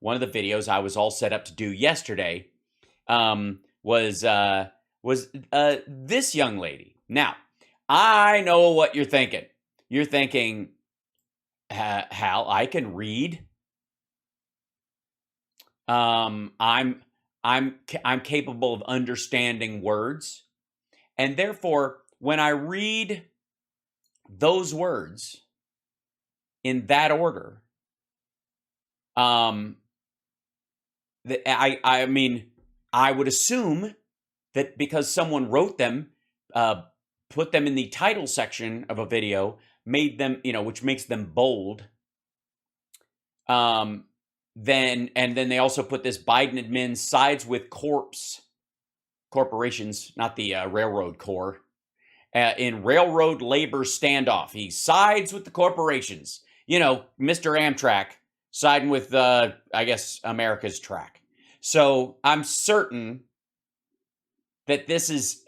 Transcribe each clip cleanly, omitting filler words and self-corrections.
one of the videos I was all set up to do yesterday was this young lady. Now, I know what you're thinking. You're thinking, Hal, I can read. I'm capable of understanding words, and therefore, when I read those words in that order, I mean, I would assume that because someone wrote them, put them in the title section of a video, made them, which makes them bold. Then they also put this Biden admin sides with corporations, not the railroad corps, in railroad labor standoff. He sides with the corporations. Mr. Amtrak siding with, I guess, America's track. So I'm certain that this is,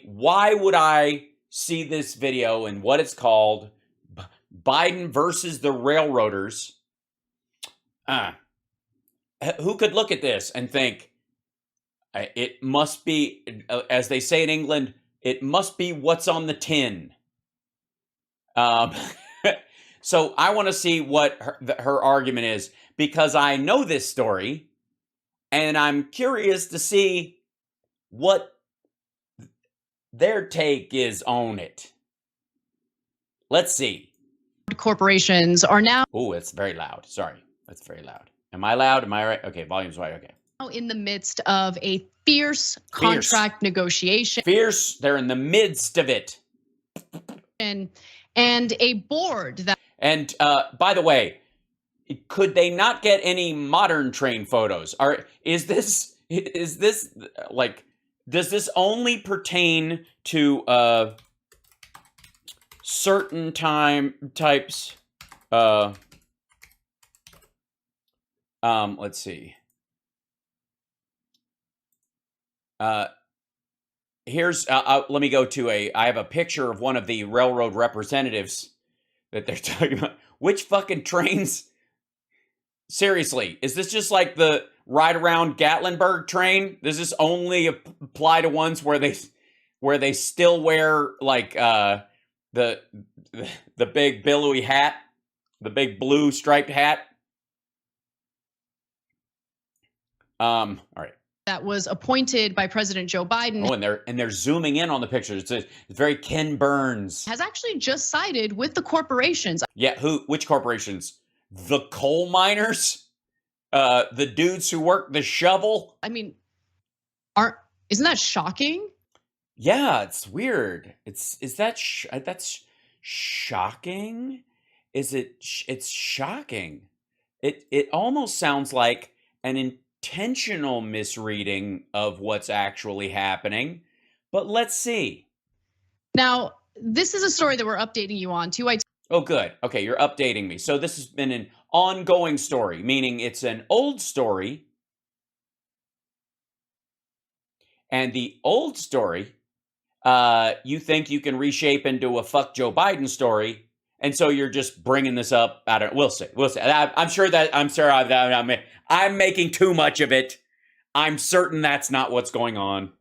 why would I see this video and what it's called, Biden versus the railroaders? Who could look at this and think, it must be, as they say in England, it must be what's on the tin. So I want to see what her argument is, because I know this story, and I'm curious to see what their take is on it. Let's see. Corporations are now... Oh, it's very loud. Sorry, that's very loud. Am I loud? Am I right? Okay, volume's right. Okay. In the midst of a fierce contract negotiation. Fierce. They're in the midst of it. And a board that... And by the way, could they not get any modern train photos? Is this like, does this only pertain to certain types? Let's see. Here's, let me go to I have a picture of one of the railroad representatives that they're talking about. Which fucking trains? Seriously, is this just like the ride around Gatlinburg train? Does this only apply to ones where they still wear like the big billowy hat, the big blue striped hat? All right. That was appointed by President Joe Biden. Oh, and they're zooming in on the pictures. It's very Ken Burns. Has actually just sided with the corporations. Yeah, which corporations? The coal miners? The dudes who work the shovel? I mean, isn't that shocking? Yeah, it's weird. That's shocking? It's shocking. It almost sounds like an intentional misreading of what's actually happening, but let's see. Now, this is a story that we're updating you on. TYT. Oh, good. Okay, you're updating me. So this has been an ongoing story, meaning it's an old story. And the old story, you think you can reshape into a fuck Joe Biden story. And so you're just bringing this up. We'll see. I'm making too much of it. I'm certain that's not what's going on.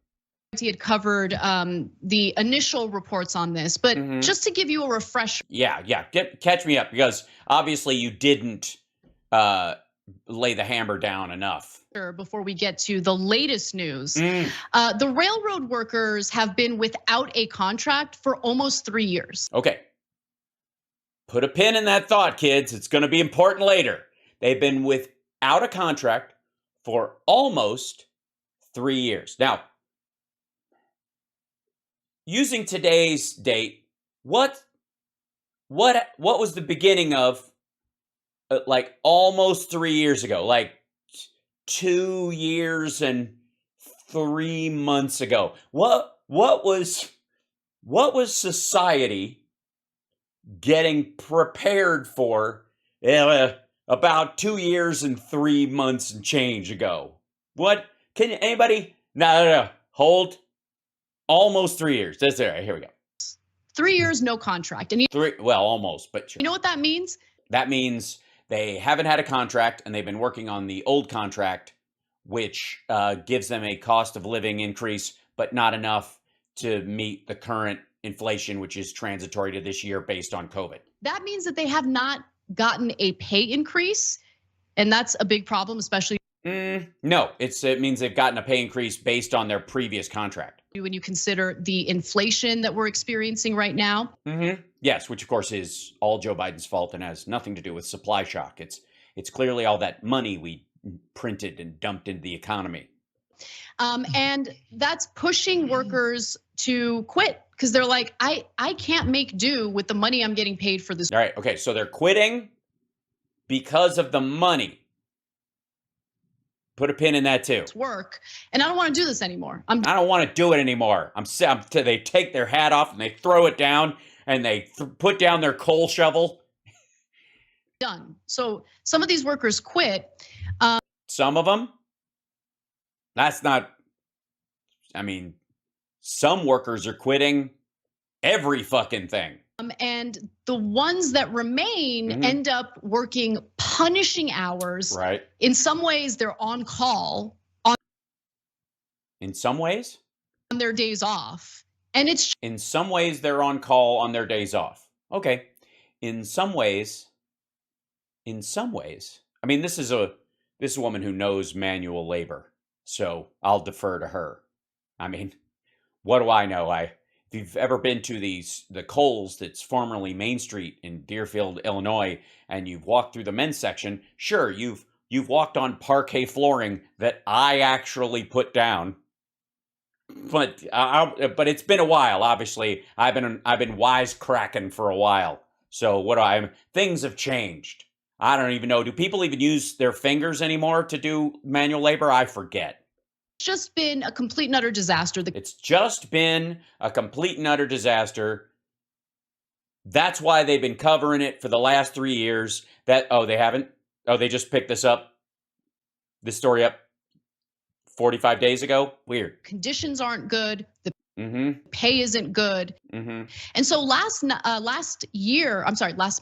He had covered the initial reports on this, but just to give you a refresher. Yeah. Catch me up, because obviously you didn't lay the hammer down enough. Before we get to the latest news, the railroad workers have been without a contract for almost 3 years. Okay. Put a pin in that thought, kids. It's going to be important later. They've been without a contract for almost 3 years. Now, using today's date, what was the beginning of like almost 3 years ago, like 2 years and 3 months ago? What was society getting prepared for about 2 years and 3 months and change ago? What can anybody? No. Hold. Almost 3 years. That's it. Here we go. 3 years, no contract. And almost, but sure. You know what that means? That means they haven't had a contract, and they've been working on the old contract, which gives them a cost of living increase, but not enough to meet the current inflation, which is transitory to this year based on COVID. That means that they have not gotten a pay increase, and that's a big problem, especially. No, it means they've gotten a pay increase based on their previous contract. When you consider the inflation that we're experiencing right now. Yes, which of course is all Joe Biden's fault and has nothing to do with supply shock. It's clearly all that money we printed and dumped into the economy. And that's pushing workers to quit because they're like, I can't make do with the money I'm getting paid for this. All right, okay, so they're quitting because of the money. Put a pin in that too. Work, and I don't want to do this anymore. I don't want to do it anymore. They take their hat off and they throw it down and they put down their coal shovel. Done. So some of these workers quit. Some of them. That's not. I mean, some workers are quitting every fucking thing. And the ones that remain end up working punishing hours. Right. In some ways, they're on call. In some ways? On their days off. And it's. In some ways, they're on call on their days off. Okay. In some ways. I mean, this is a woman who knows manual labor. So I'll defer to her. I mean, what do I know? If you've ever been to the Kohl's that's formerly Main Street in Deerfield, Illinois, and you've walked through the men's section, sure, you've walked on parquet flooring that I actually put down. But it's been a while. Obviously, I've been wisecracking for a while. So things have changed. I don't even know. Do people even use their fingers anymore to do manual labor? I forget. It's just been a complete and utter disaster. It's just been a complete and utter disaster. That's why they've been covering it for the last 3 years. They haven't? Oh, they just picked this story up 45 days ago? Weird. Conditions aren't good. The pay isn't good. And so last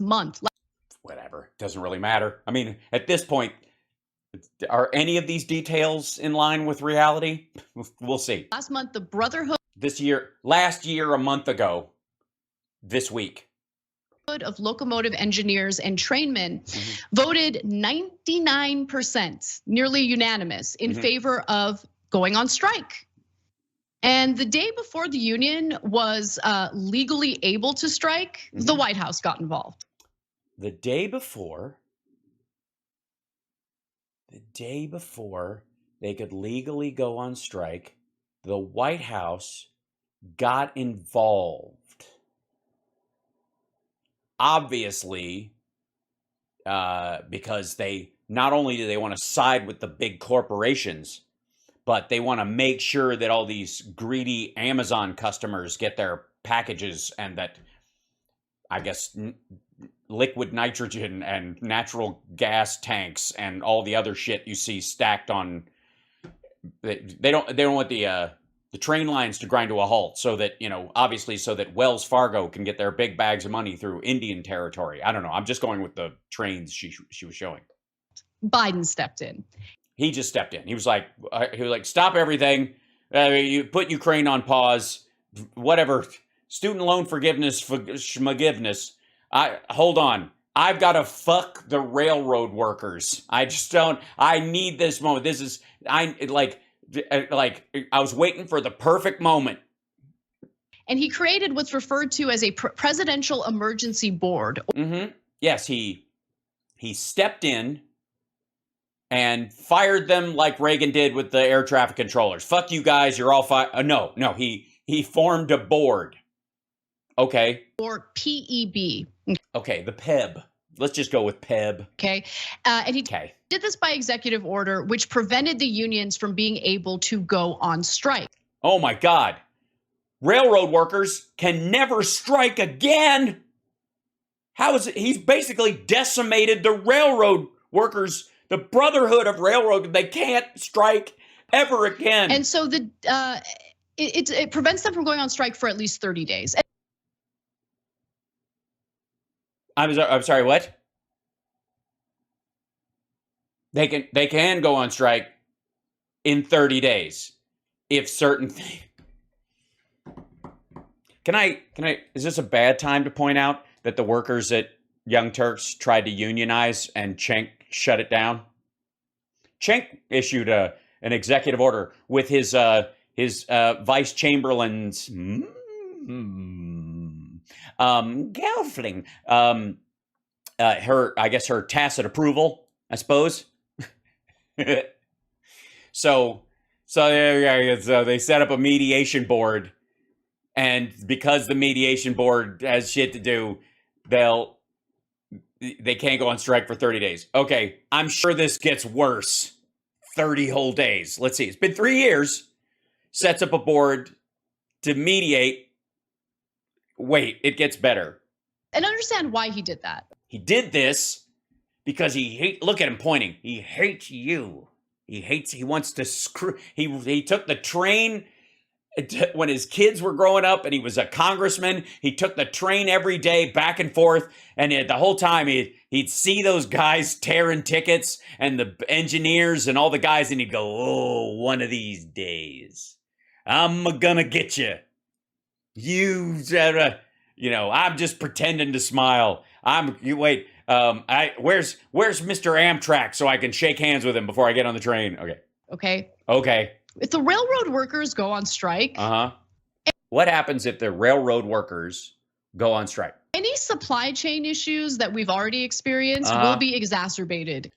month. Whatever, doesn't really matter. I mean, at this point, are any of these details in line with reality? We'll see. Last month, the Brotherhood. Last year, a month ago, this week. Of locomotive engineers and trainmen voted 99%, nearly unanimous, in favor of going on strike. And the day before the union was legally able to strike, the White House got involved. The day before they could legally go on strike, the White House got involved. Obviously, because not only do they want to side with the big corporations, but they want to make sure that all these greedy Amazon customers get their packages, and that, I guess, liquid nitrogen and natural gas tanks and all the other shit you see stacked on. They don't want the train lines to grind to a halt, so that, obviously, so that Wells Fargo can get their big bags of money through Indian territory. I don't know. I'm just going with the trains she was showing. Biden stepped in. He just stepped in. He was like, stop everything. You put Ukraine on pause. Whatever. Student loan forgiveness. Hold on. I've got to fuck the railroad workers. I need this moment. I was waiting for the perfect moment. And he created what's referred to as a presidential emergency board. Yes, he stepped in and fired them like Reagan did with the air traffic controllers. Fuck you guys, you're all fired. No, he formed a board. Okay. Or PEB. Okay, the PEB. Let's just go with PEB. Okay. And he did this by executive order, which prevented the unions from being able to go on strike. Oh my God. Railroad workers can never strike again. How is it? He's basically decimated the railroad workers, the brotherhood of railroad. They can't strike ever again. And so it prevents them from going on strike for at least 30 days. I'm sorry, what? They can go on strike in 30 days if certain things. Can I is this a bad time to point out that the workers at Young Turks tried to unionize and Cenk shut it down? Cenk issued an executive order with his vice chamberlain's Gelfling, her tacit approval, I suppose. So they set up a mediation board. And because the mediation board has shit to do, they can't go on strike for 30 days. Okay, I'm sure this gets worse. 30 whole days. Let's see. It's been 3 years. Sets up a board to mediate. Wait, it gets better. And understand why he did that. He did this because look at him pointing. He hates you. He wants to screw. He took the train when his kids were growing up and he was a congressman. He took the train every day back and forth, and the whole time he'd see those guys tearing tickets and the engineers and all the guys, and he'd go, oh, one of these days I'm gonna get you. I'm just pretending to smile. Where's Mr. Amtrak so I can shake hands with him before I get on the train? Okay. If the railroad workers go on strike. What happens if the railroad workers go on strike? Any supply chain issues that we've already experienced will be exacerbated.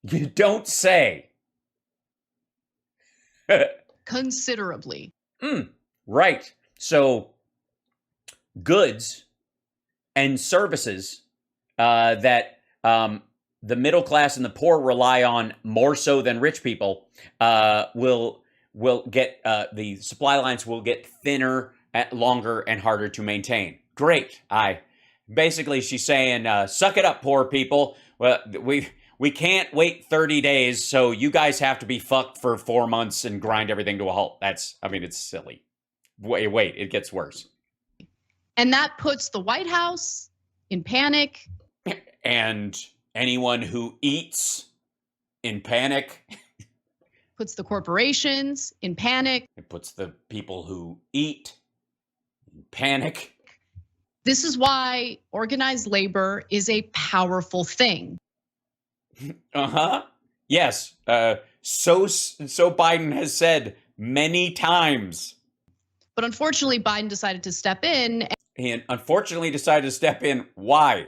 You don't say. Considerably. Right. So goods and services that the middle class and the poor rely on more so than rich people will get the supply lines will get thinner, longer, and harder to maintain. Great. Basically she's saying, suck it up, poor people. Well, we can't wait 30 days, so you guys have to be fucked for 4 months and grind everything to a halt. It's silly. Wait, it gets worse. And that puts the White House in panic. And anyone who eats in panic. Puts the corporations in panic. It puts the people who eat in panic. This is why organized labor is a powerful thing. Yes. So Biden has said many times. But unfortunately, Biden decided to step in. Why?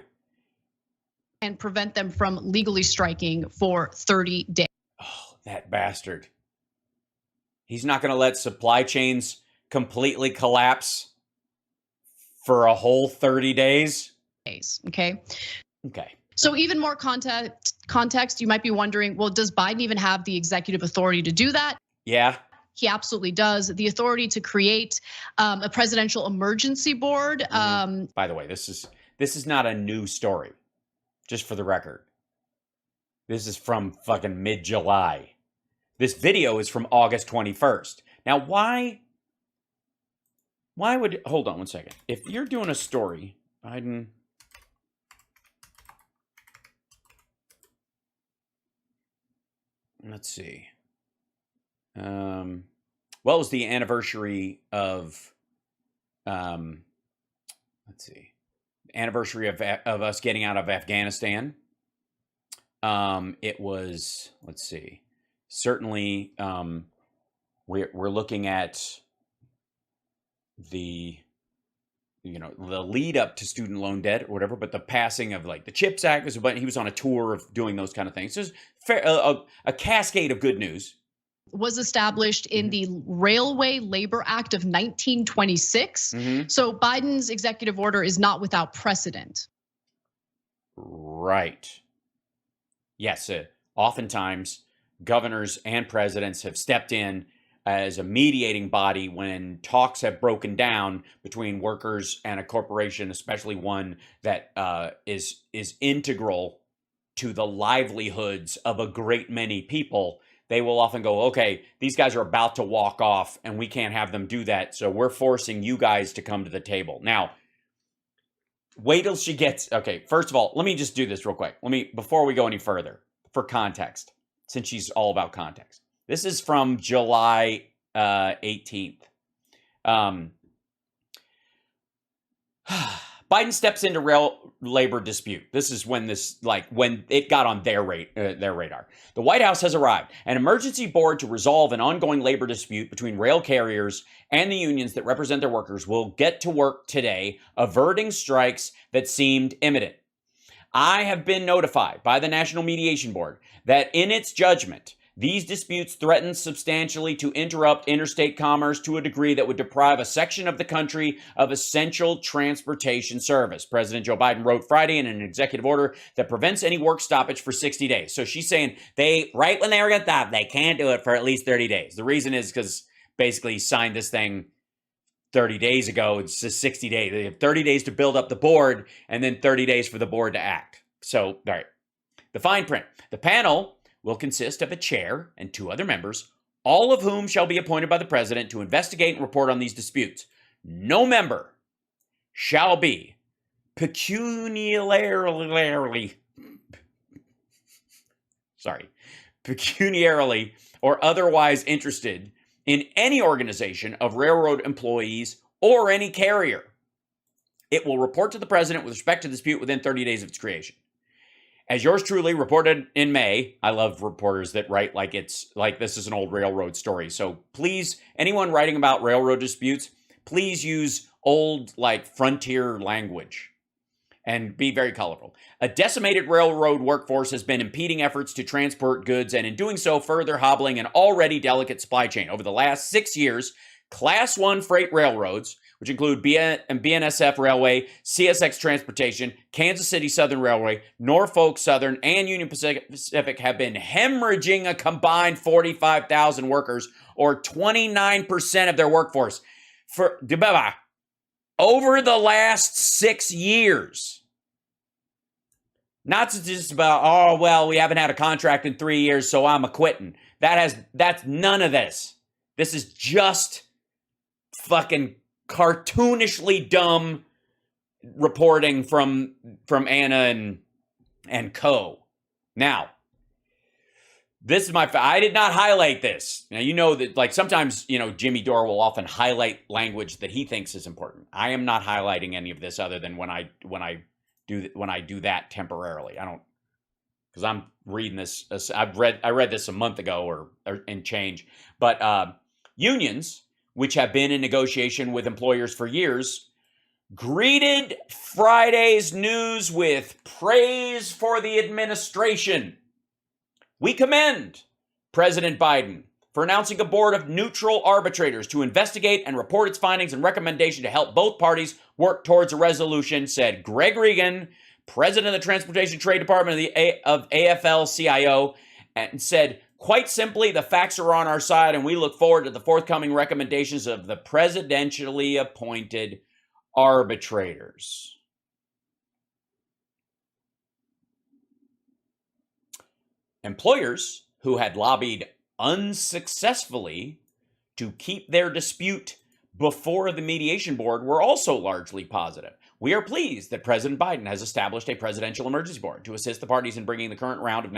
And prevent them from legally striking for 30 days. Oh, that bastard. He's not going to let supply chains completely collapse for a whole 30 days? Okay. Okay. So even more context, you might be wondering, well, does Biden even have the executive authority to do that? Yeah. He absolutely does. The authority to create a presidential emergency board. By the way, this is not a new story. Just for the record. This is from fucking mid-July. This video is from August 21st. Now, why would, hold on one second. If you're doing a story, Biden, let's see. What was the anniversary of, let's see. Anniversary of us getting out of Afghanistan. It was, let's see, certainly we're looking at the lead up to student loan debt or whatever, but the passing of like the CHIPS Act was, but he was on a tour of doing those kind of things. So it's a cascade of good news. Was established in the Railway Labor Act of 1926. So Biden's executive order is not without precedent. Right. Yes. Oftentimes, governors and presidents have stepped in as a mediating body when talks have broken down between workers and a corporation, especially one that is integral to the livelihoods of a great many people. They will often go, okay, these guys are about to walk off and we can't have them do that. So we're forcing you guys to come to the table. Now, Wait till she gets, okay, first of all, let me just do this real quick. Before we go any further, for context, since she's all about context. This is from July 18th. Biden steps into rail labor dispute. This is when when it got on their radar. The White House has arrived. An emergency board to resolve an ongoing labor dispute between rail carriers and the unions that represent their workers will get to work today, averting strikes that seemed imminent. I have been notified by the National Mediation Board that in its judgment, these disputes threaten substantially to interrupt interstate commerce to a degree that would deprive a section of the country of essential transportation service. President Joe Biden wrote Friday in an executive order that prevents any work stoppage for 60 days. So she's saying right when they were going to stop, they can't do it for at least 30 days. The reason is because basically he signed this thing 30 days ago. It's just 60 days. They have 30 days to build up the board and then 30 days for the board to act. So, all right. The fine print. The panel will consist of a chair and 2 other members, all of whom shall be appointed by the president to investigate and report on these disputes. No member shall be pecuniarily or otherwise interested in any organization of railroad employees or any carrier. It will report to the president with respect to the dispute within 30 days of its creation. As yours truly reported in May, I love reporters that write like it's like this is an old railroad story. So please, anyone writing about railroad disputes, please use old like frontier language and be very colorful. A decimated railroad workforce has been impeding efforts to transport goods and in doing so further hobbling an already delicate supply chain. Over the last 6 years, Class 1 freight railroads, which include BNSF Railway, CSX Transportation, Kansas City Southern Railway, Norfolk Southern, and Union Pacific have been hemorrhaging a combined 45,000 workers, or 29% of their workforce, over the last 6 years. Not just about, oh, well, we haven't had a contract in 3 years, so I'm a-quitting. That's none of this. This is just fucking cartoonishly dumb reporting from Anna and co. Now, this is I did not highlight this. Now, you know that like sometimes, Jimmy Dore will often highlight language that he thinks is important. I am not highlighting any of this other than when I do that temporarily. I don't, because I'm reading this. I read this a month ago or and change. But unions, which have been in negotiation with employers for years, greeted Friday's news with praise for the administration. We commend President Biden for announcing a board of neutral arbitrators to investigate and report its findings and recommendation to help both parties work towards a resolution, said Greg Regan, president of the Transportation Trade Department of AFL-CIO, and said, quite simply, the facts are on our side, and we look forward to the forthcoming recommendations of the presidentially appointed arbitrators. Employers who had lobbied unsuccessfully to keep their dispute before the mediation board were also largely positive. We are pleased that President Biden has established a presidential emergency board to assist the parties in bringing the current round of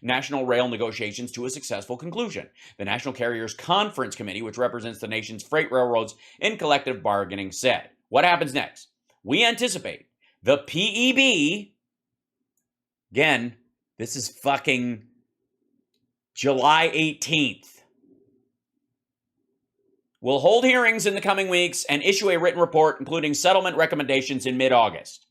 national rail negotiations to a successful conclusion. The National Carriers Conference Committee, which represents the nation's freight railroads in collective bargaining, said, what happens next? We anticipate the PEB, again, this is fucking July 18th, will hold hearings in the coming weeks and issue a written report, including settlement recommendations in mid-August.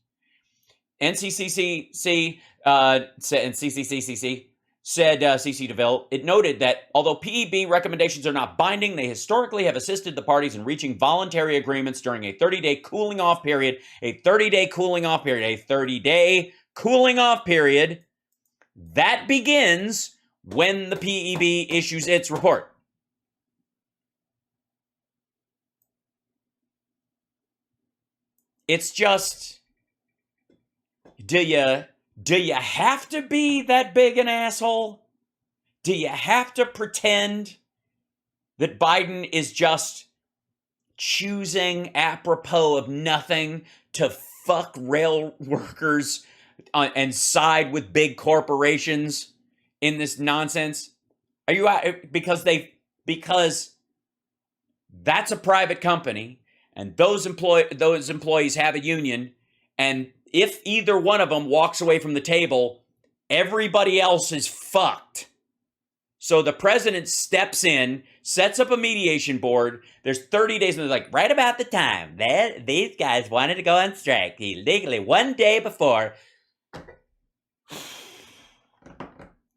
NCCC and CCCCC said CC DeVille, it noted that although PEB recommendations are not binding, they historically have assisted the parties in reaching voluntary agreements during a 30-day cooling off period, that begins when the PEB issues its report. It's just, do you have to be that big an asshole? Do you have to pretend that Biden is just choosing apropos of nothing to fuck rail workers and side with big corporations in this nonsense? Are you because that's a private company and those employees have a union, and if either one of them walks away from the table, everybody else is fucked. So the president steps in, sets up a mediation board. There's 30 days, and they're like, right about the time that these guys wanted to go on strike illegally, one day before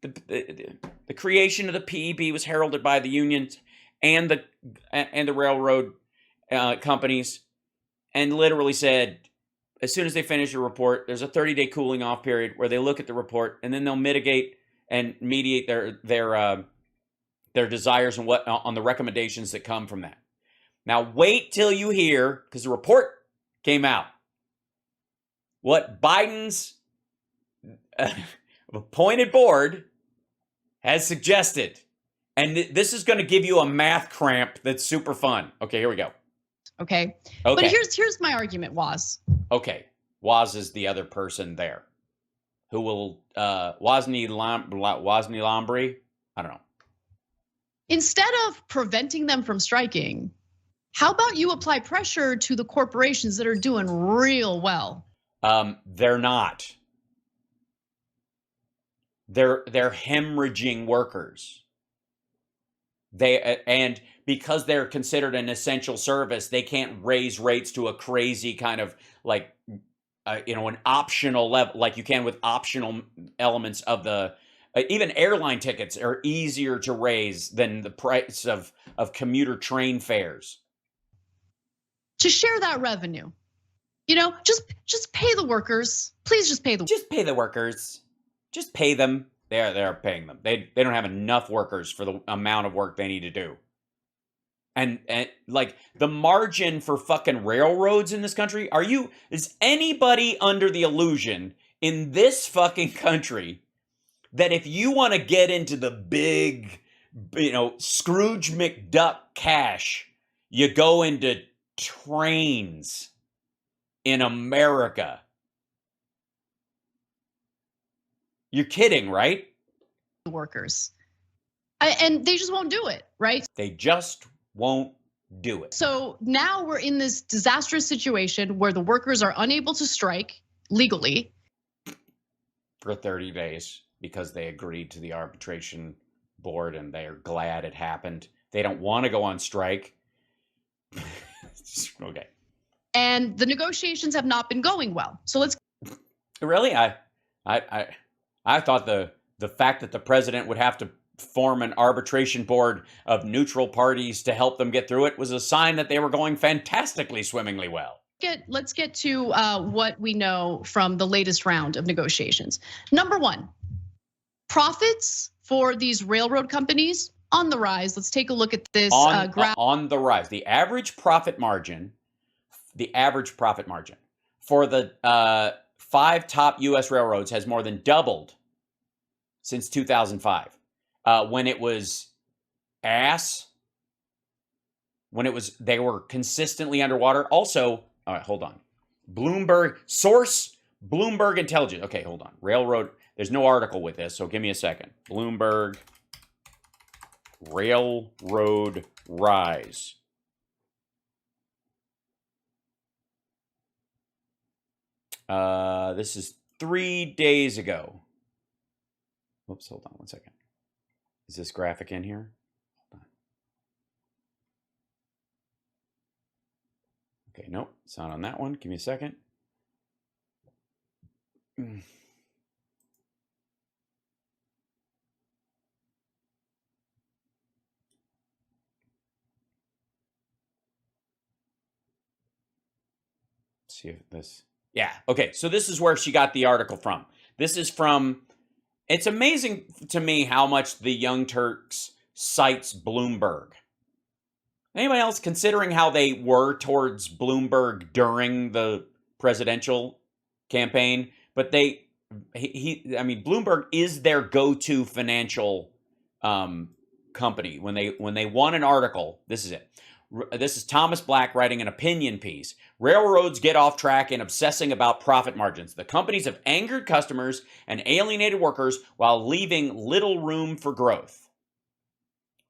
the creation of the PEB was heralded by the unions and the railroad companies, and literally said, as soon as they finish a report, there's a 30-day cooling off period where they look at the report, and then they'll mitigate and mediate their desires and what on the recommendations that come from that. Now wait till you hear, because the report came out, what Biden's appointed board has suggested. And this is going to give you a math cramp that's super fun. Okay, here we go. Okay. But here's my argument, Waz. Okay. Waz is the other person there who will, Wozni Lambri? I don't know. Instead of preventing them from striking, how about you apply pressure to the corporations that are doing real well? They're not. They're hemorrhaging workers. And because they're considered an essential service, they can't raise rates to a crazy kind of like, an optional level, like you can with optional elements of the, even airline tickets are easier to raise than the price of commuter train fares. To share that revenue, just pay the workers. Please just pay the workers. Just pay them. They're paying them. They don't have enough workers for the amount of work they need to do. And like the margin for fucking railroads in this country, is anybody under the illusion in this fucking country that if you want to get into the big, Scrooge McDuck cash, you go into trains in America? You're kidding, right? Workers. And they just won't do it, right? They just won't do it. So now we're in this disastrous situation where the workers are unable to strike legally for 30 days because they agreed to the arbitration board and they're glad it happened. They don't want to go on strike. Okay. And the negotiations have not been going well. So let's really, I thought the fact that the president would have to form an arbitration board of neutral parties to help them get through it was a sign that they were going fantastically, swimmingly well. Let's get to what we know from the latest round of negotiations. Number one, profits for these railroad companies on the rise. Let's take a look at this graph. On the rise. The average profit margin for the 5 top US railroads has more than doubled since 2005. When it was they were consistently underwater. Also, all right, hold on. Bloomberg Intelligence. Okay, hold on. Railroad, there's no article with this, so give me a second. Bloomberg Railroad Rise. This is 3 days ago. Oops, hold on one second. Is this graphic in here? Hold on. Okay, nope, it's not on that one. Give me a second. See if this, yeah, okay, so this is where she got the article from. This is from, it's amazing to me how much the Young Turks cites Bloomberg. Anybody else considering how they were towards Bloomberg during the presidential campaign? But Bloomberg is their go-to financial company. When they want an article, this is it. This is Thomas Black writing an opinion piece. Railroads get off track in obsessing about profit margins. The companies have angered customers and alienated workers while leaving little room for growth.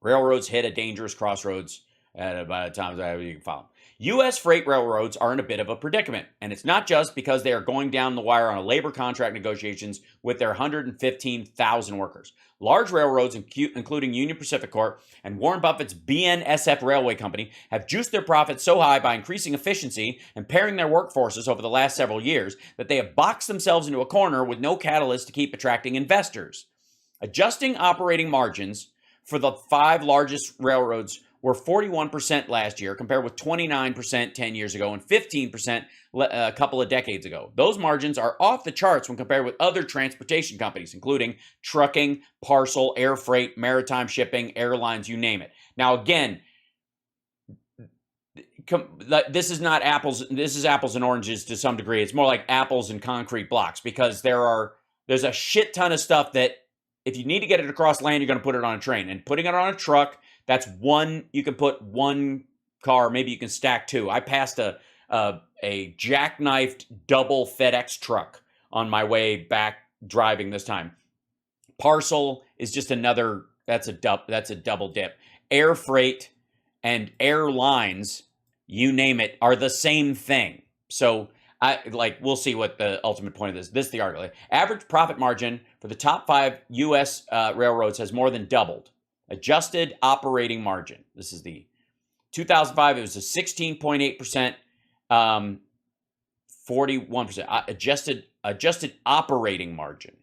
Railroads hit a dangerous crossroads by the time you can follow. U.S. freight railroads are in a bit of a predicament, and it's not just because they are going down the wire on a labor contract negotiations with their 115,000 workers. Large railroads, including Union Pacific Corp and Warren Buffett's BNSF Railway Company, have juiced their profits so high by increasing efficiency and pairing their workforces over the last several years that they have boxed themselves into a corner with no catalyst to keep attracting investors. Adjusting operating margins for the 5 largest railroads were 41% last year, compared with 29% 10 years ago and 15% a couple of decades ago. Those margins are off the charts when compared with other transportation companies, including trucking, parcel, air freight, maritime shipping, airlines, you name it. Now, again, this is not apples. This is apples and oranges to some degree. It's more like apples and concrete blocks, because there's a shit ton of stuff that if you need to get it across land, you're going to put it on a train. And putting it on a truck, that's one, you can put one car, maybe you can stack 2. I passed a jackknifed double FedEx truck on my way back driving this time. Parcel is just another, that's a double dip. Air freight and airlines, you name it, are the same thing. So we'll see what the ultimate point of this. This is the article. Average profit margin for the top 5 U.S. Railroads has more than doubled. Adjusted operating margin. This is the 2005. It was a 16.8%, 41%. Adjusted operating margin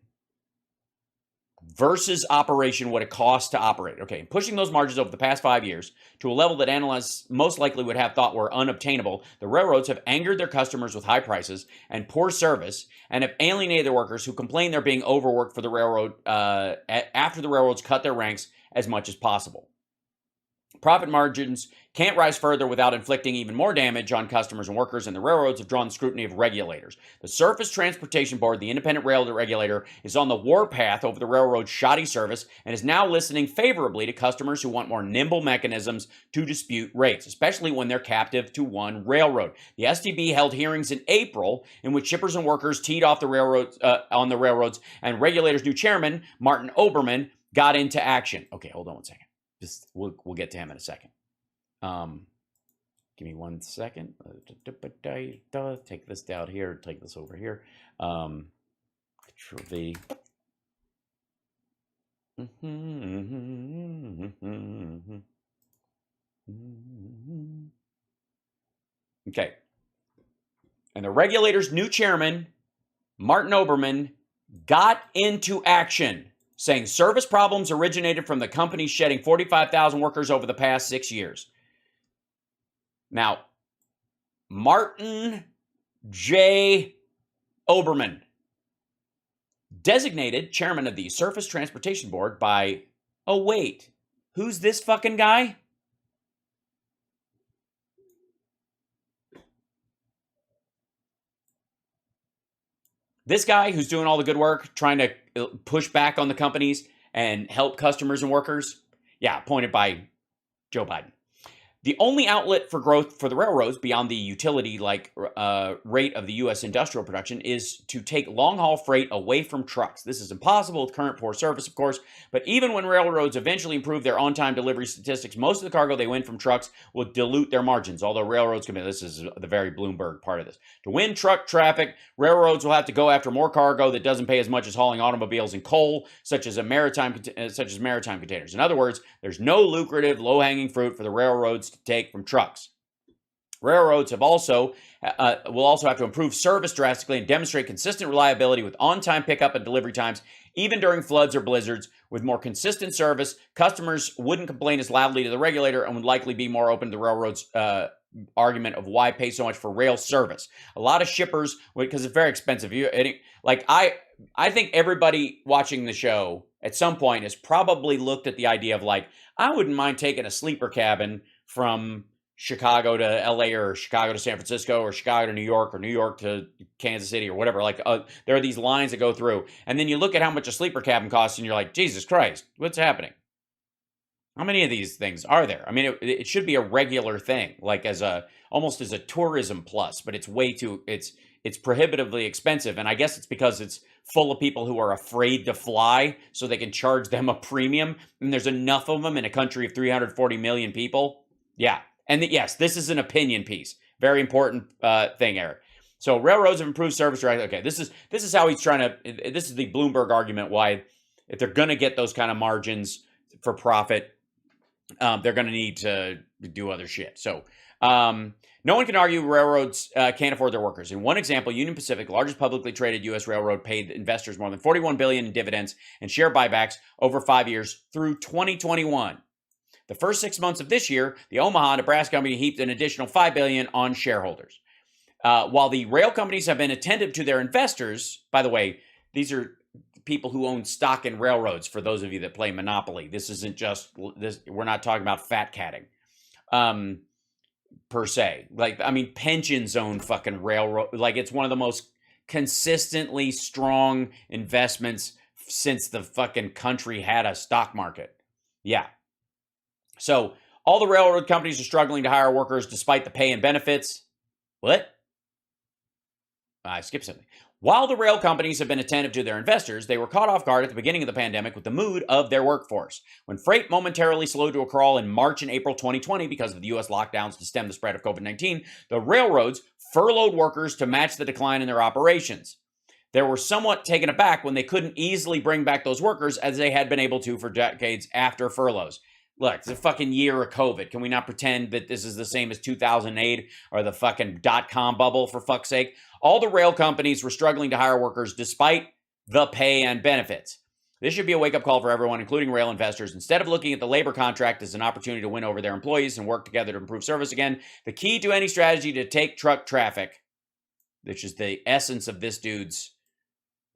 versus operation, what it costs to operate. Okay, pushing those margins over the past 5 years to a level that analysts most likely would have thought were unobtainable, the railroads have angered their customers with high prices and poor service, and have alienated their workers who complain they're being overworked for the railroad after the railroads cut their ranks as much as possible. Profit margins can't rise further without inflicting even more damage on customers and workers, and the railroads have drawn the scrutiny of regulators. The Surface Transportation Board, the independent rail regulator, is on the warpath over the railroad's shoddy service and is now listening favorably to customers who want more nimble mechanisms to dispute rates, especially when they're captive to one railroad. The STB held hearings in April in which shippers and workers teed off the railroads on the railroads, and regulator's new chairman, Martin Oberman, got into action. Okay, hold on one second. We'll get to him in a second. Give me 1 second. Take this down here. Take this over here. Control V. Okay. And the regulator's new chairman, Martin Oberman, got into action, saying service problems originated from the company shedding 45,000 workers over the past 6 years. Now, Martin J. Oberman, designated chairman of the Surface Transportation Board by, oh wait, who's this fucking guy? This guy who's doing all the good work, trying to push back on the companies and help customers and workers? Yeah, appointed by Joe Biden. The only outlet for growth for the railroads beyond the utility-like rate of the U.S. industrial production is to take long-haul freight away from trucks. This is impossible with current poor service, of course, but even when railroads eventually improve their on-time delivery statistics, most of the cargo they win from trucks will dilute their margins, although railroads can be, this is the very Bloomberg part of this. To win truck traffic, railroads will have to go after more cargo that doesn't pay as much as hauling automobiles and coal, such as maritime containers. In other words, there's no lucrative, low-hanging fruit for the railroads to take from trucks. Railroads will also have to improve service drastically and demonstrate consistent reliability with on-time pickup and delivery times, even during floods or blizzards. With more consistent service, customers wouldn't complain as loudly to the regulator and would likely be more open to the railroad's argument of why pay so much for rail service. A lot of shippers, because it's very expensive. I think everybody watching the show at some point has probably looked at the idea of I wouldn't mind taking a sleeper cabin from Chicago to LA or Chicago to San Francisco or Chicago to New York or New York to Kansas City or whatever. There are these lines that go through, and then you look at how much a sleeper cabin costs and you're like, Jesus Christ, what's happening? How many of these things are there? I mean, it should be a regular thing, like almost as a tourism plus, but it's way too it's prohibitively expensive, and I guess it's because it's full of people who are afraid to fly, so they can charge them a premium, and there's enough of them in a country of 340 million people. Yeah, and yes, this is an opinion piece. Very important thing, Eric. So railroads have improved service. Okay, this is how he's trying to. This is the Bloomberg argument why, if they're going to get those kind of margins for profit, they're going to need to do other shit. So no one can argue railroads can't afford their workers. In one example, Union Pacific, the largest publicly traded U.S. railroad, paid investors more than $41 billion in dividends and share buybacks over 5 years through 2021. The first 6 months of this year, the Omaha, Nebraska company heaped an additional $5 billion on shareholders. While the rail companies have been attentive to their investors, by the way, these are people who own stock in railroads. For those of you that play Monopoly, this isn't just this. We're not talking about fat catting, per se. Like, I mean, pensions own fucking railroad. Like, it's one of the most consistently strong investments since the fucking country had a stock market. Yeah. So all the railroad companies are struggling to hire workers despite the pay and benefits. What? I skipped something. While the rail companies have been attentive to their investors, they were caught off guard at the beginning of the pandemic with the mood of their workforce. When freight momentarily slowed to a crawl in March and April 2020 because of the U.S. lockdowns to stem the spread of COVID-19, the railroads furloughed workers to match the decline in their operations. They were somewhat taken aback when they couldn't easily bring back those workers as they had been able to for decades after furloughs. Look, it's a fucking year of COVID. Can we not pretend that this is the same as 2008 or the fucking dot-com bubble, for fuck's sake? All the rail companies were struggling to hire workers despite the pay and benefits. This should be a wake-up call for everyone, including rail investors. Instead of looking at the labor contract as an opportunity to win over their employees and work together to improve service again, the key to any strategy to take truck traffic, which is the essence of this dude's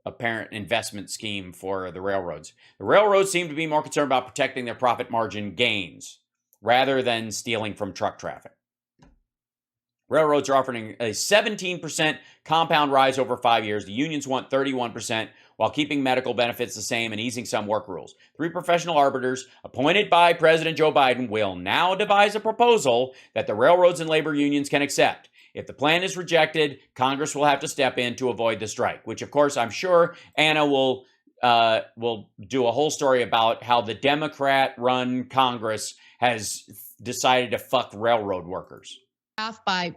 apparent investment scheme for the railroads. The railroads seem to be more concerned about protecting their profit margin gains rather than stealing from truck traffic. Railroads are offering a 17% compound rise over 5 years. The unions want 31%, while keeping medical benefits the same and easing some work rules. 3 professional arbiters appointed by President Joe Biden will now devise a proposal that the railroads and labor unions can accept. If the plan is rejected, Congress will have to step in to avoid the strike, which, of course, I'm sure Anna will do a whole story about how the Democrat-run Congress has decided to fuck railroad workers. By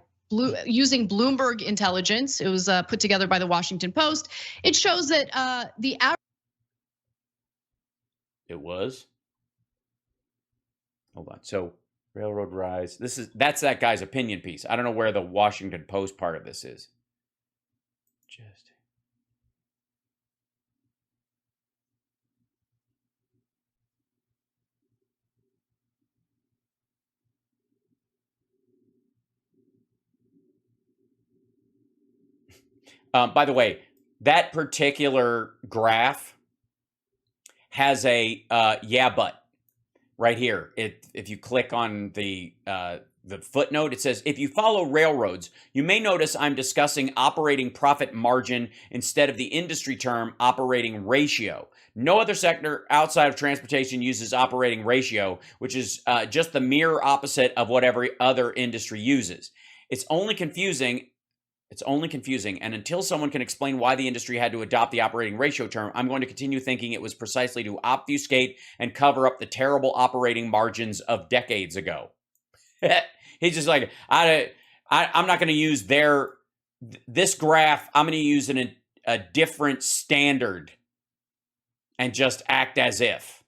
using Bloomberg intelligence, it was put together by the Washington Post. It shows that the average. It was. Hold on. So railroad rise. That's that guy's opinion piece. I don't know where the Washington Post part of this is. Just. By the way, that particular graph has a yeah, but right here. If you click on the footnote, it says, if you follow railroads, you may notice I'm discussing operating profit margin instead of the industry term operating ratio. No other sector outside of transportation uses operating ratio, which is just the mirror opposite of what every other industry uses. It's only confusing, and until someone can explain why the industry had to adopt the operating ratio term, I'm going to continue thinking it was precisely to obfuscate and cover up the terrible operating margins of decades ago. He's just like, I'm not going to use this graph. I'm going to use a different standard and just act as if.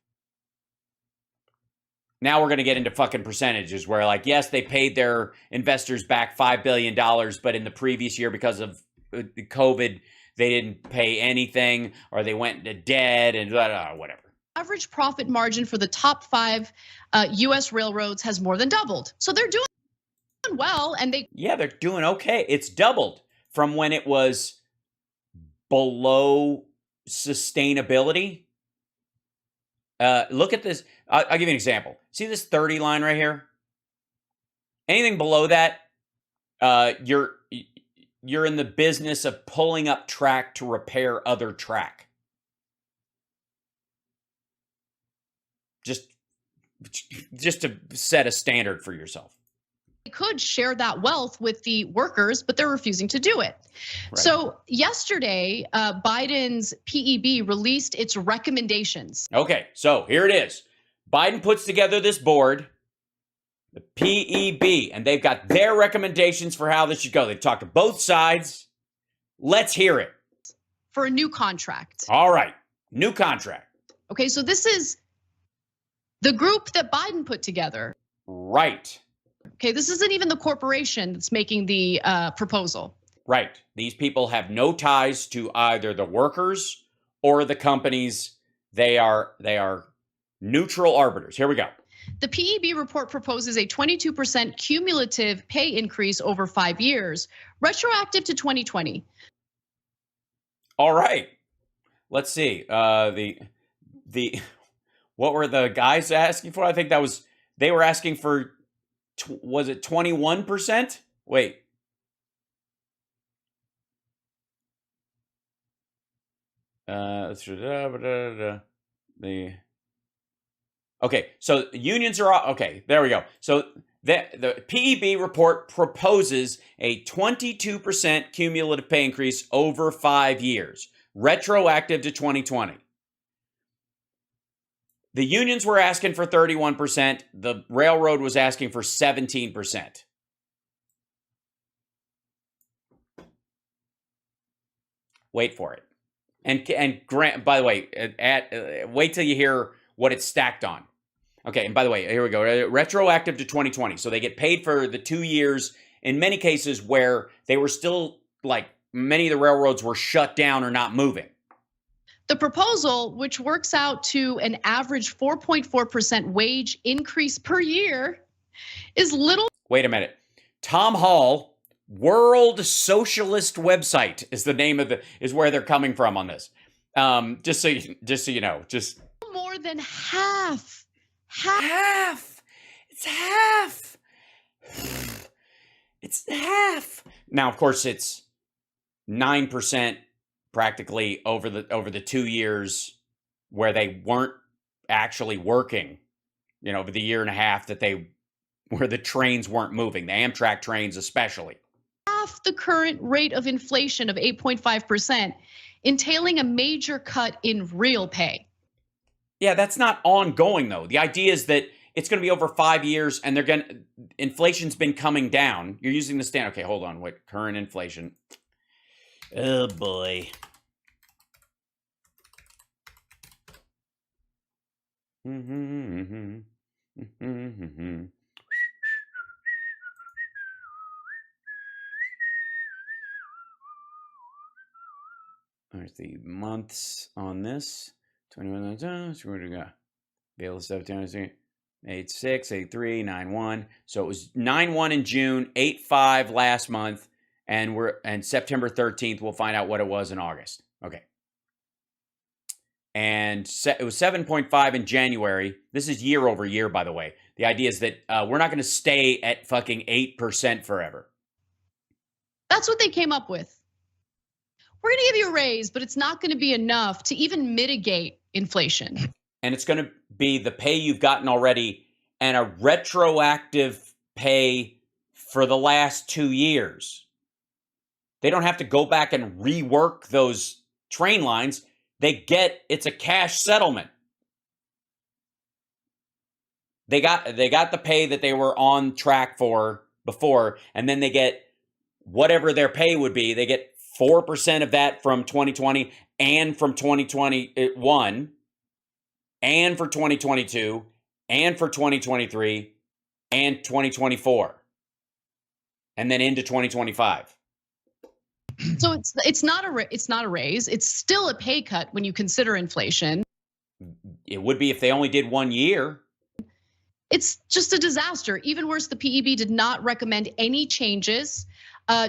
Now we're going to get into fucking percentages where, like, yes, they paid their investors back $5 billion, but in the previous year, because of COVID, they didn't pay anything, or they went into debt and whatever. Average profit margin for the top 5 US railroads has more than doubled. So they're doing well, and they're doing okay. It's doubled from when it was below sustainability. Look at this. I'll give you an example. See this 30 line right here? Anything below that, you're in the business of pulling up track to repair other track. Just just to set a standard for yourself. They could share that wealth with the workers, but they're refusing to do it. Right. So yesterday, Biden's PEB released its recommendations. Okay, so here it is. Biden puts together this board, the PEB, and they've got their recommendations for how this should go. They've talked to both sides. Let's hear it. For a new contract. All right, new contract. Okay, so this is the group that Biden put together. Right. Okay, this isn't even the corporation that's making the proposal. Right. These people have no ties to either the workers or the companies. They are neutral arbiters. Here we go. The PEB report proposes a 22% cumulative pay increase over 5 years, retroactive to 2020. All right. Let's see. What were the guys asking for? I think they were asking for, was it 21%? Wait. Okay, so unions are, okay, there we go. So the PEB report proposes a 22% cumulative pay increase over 5 years, retroactive to 2020. The unions were asking for 31%. The railroad was asking for 17%. Wait for it. And grant, by the way, wait till you hear what it's stacked on. Okay, and by the way, here we go. Retroactive to 2020. So they get paid for the 2 years in many cases where they were still, like, many of the railroads were shut down or not moving. The proposal, which works out to an average 4.4% wage increase per year, is little. Wait a minute. Tom Hall, World Socialist Website is the name of is where they're coming from on this. Just so you know, just more than half. It's half. It's half. Now, of course, it's 9%. Practically over the 2 years where they weren't actually working, over the year and a half where the trains weren't moving, the Amtrak trains especially. Half the current rate of inflation of 8.5%, entailing a major cut in real pay. Yeah, that's not ongoing though. The idea is that it's going to be over 5 years and inflation's been coming down. You're using the standard. Okay, hold on. Wait, current inflation. Oh boy. There's the months on this. 21. Where do we go? Bail stuff down. 8.6, 8.3, 9.1. So it was 9.1 in June, 8.5 last month. And September 13th, we'll find out what it was in August. Okay. And it was 7.5 in January. This is year over year, by the way. The idea is that we're not going to stay at fucking 8% forever. That's what they came up with. We're going to give you a raise, but it's not going to be enough to even mitigate inflation. And it's going to be the pay you've gotten already and a retroactive pay for the last 2 years. They don't have to go back and rework those train lines. It's a cash settlement. They got the pay that they were on track for before, and then they get whatever their pay would be. They get 4% of that from 2020 and from 2021 and for 2022 and for 2023 and 2024 and then into 2025. So it's not a raise. It's still a pay cut when you consider inflation. It would be if they only did 1 year. It's just a disaster. Even worse, the PEB did not recommend any changes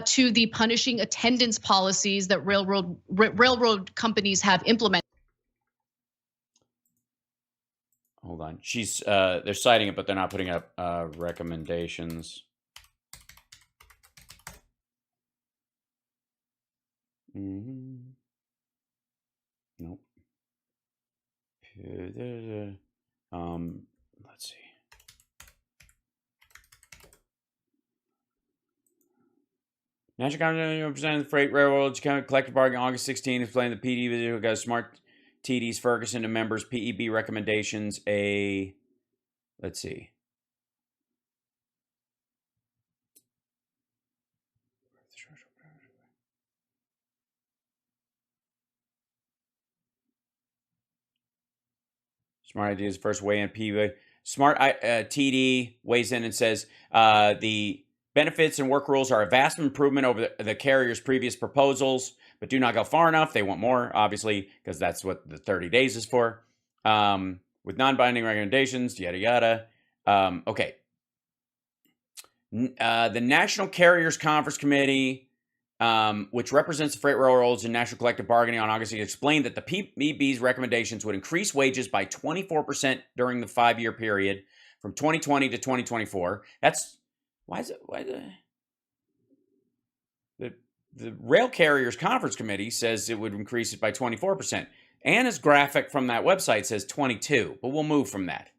to the punishing attendance policies that railroad companies have implemented. Hold on. They're citing it, but they're not putting up recommendations. Nope. Let's see. National Conference representing the freight railroads collective bargaining August 16 explained the PD video got smart TDs Ferguson to members PEB recommendations. Let's see. Smart Ideas first weigh in PEB. Smart TD weighs in and says the benefits and work rules are a vast improvement over the carrier's previous proposals, but do not go far enough. They want more, obviously, because that's what the 30 days is for. With non-binding recommendations, yada, yada. Okay. The National Carriers Conference Committee, which represents the freight railroads in national collective bargaining on August 8th, explained that the PEB's recommendations would increase wages by 24% during the 5-year period from 2020 to 2024. That's why the Rail Carriers Conference Committee says it would increase it by 24%. Anna's graphic from that website says 22, but we'll move from that.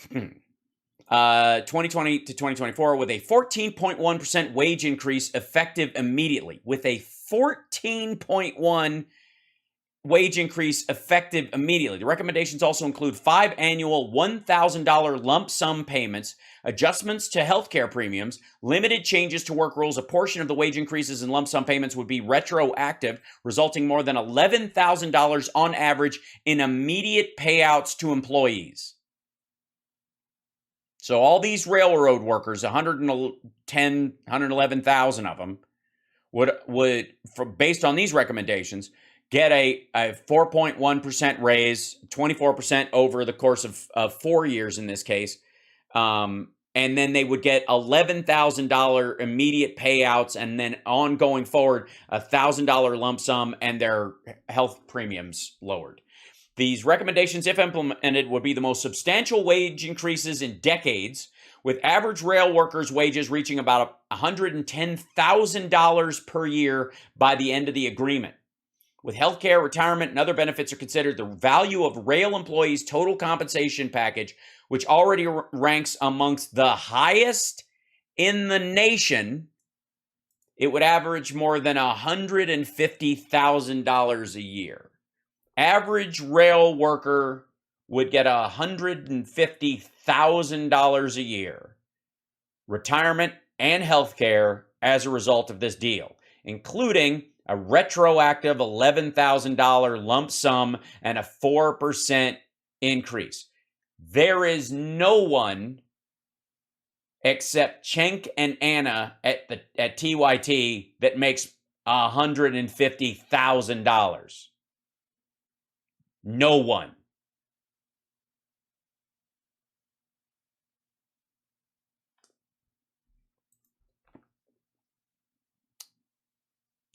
2020 to 2024 with a 14.1% wage increase effective immediately. With a 14.1 wage increase effective immediately. The recommendations also include 5 annual $1,000 lump sum payments, adjustments to healthcare premiums, limited changes to work rules. A portion of the wage increases and lump sum payments would be retroactive, resulting more than $11,000 on average in immediate payouts to employees. So all these railroad workers, 111,000 of them, would based on these recommendations, get a 4.1% raise, 24% over the course of 4 years in this case. And then they would get $11,000 immediate payouts, and then ongoing forward, $1,000 lump sum and their health premiums lowered. These recommendations, if implemented, would be the most substantial wage increases in decades, with average rail workers' wages reaching about $110,000 per year by the end of the agreement. With healthcare, retirement, and other benefits are considered, the value of rail employees' total compensation package, which already ranks amongst the highest in the nation, it would average more than $150,000 a year. Average rail worker would get $150,000 a year, retirement and healthcare as a result of this deal, including a retroactive $11,000 lump sum and a 4% increase. There is no one except Cenk and Anna at TYT that makes $150,000. No one.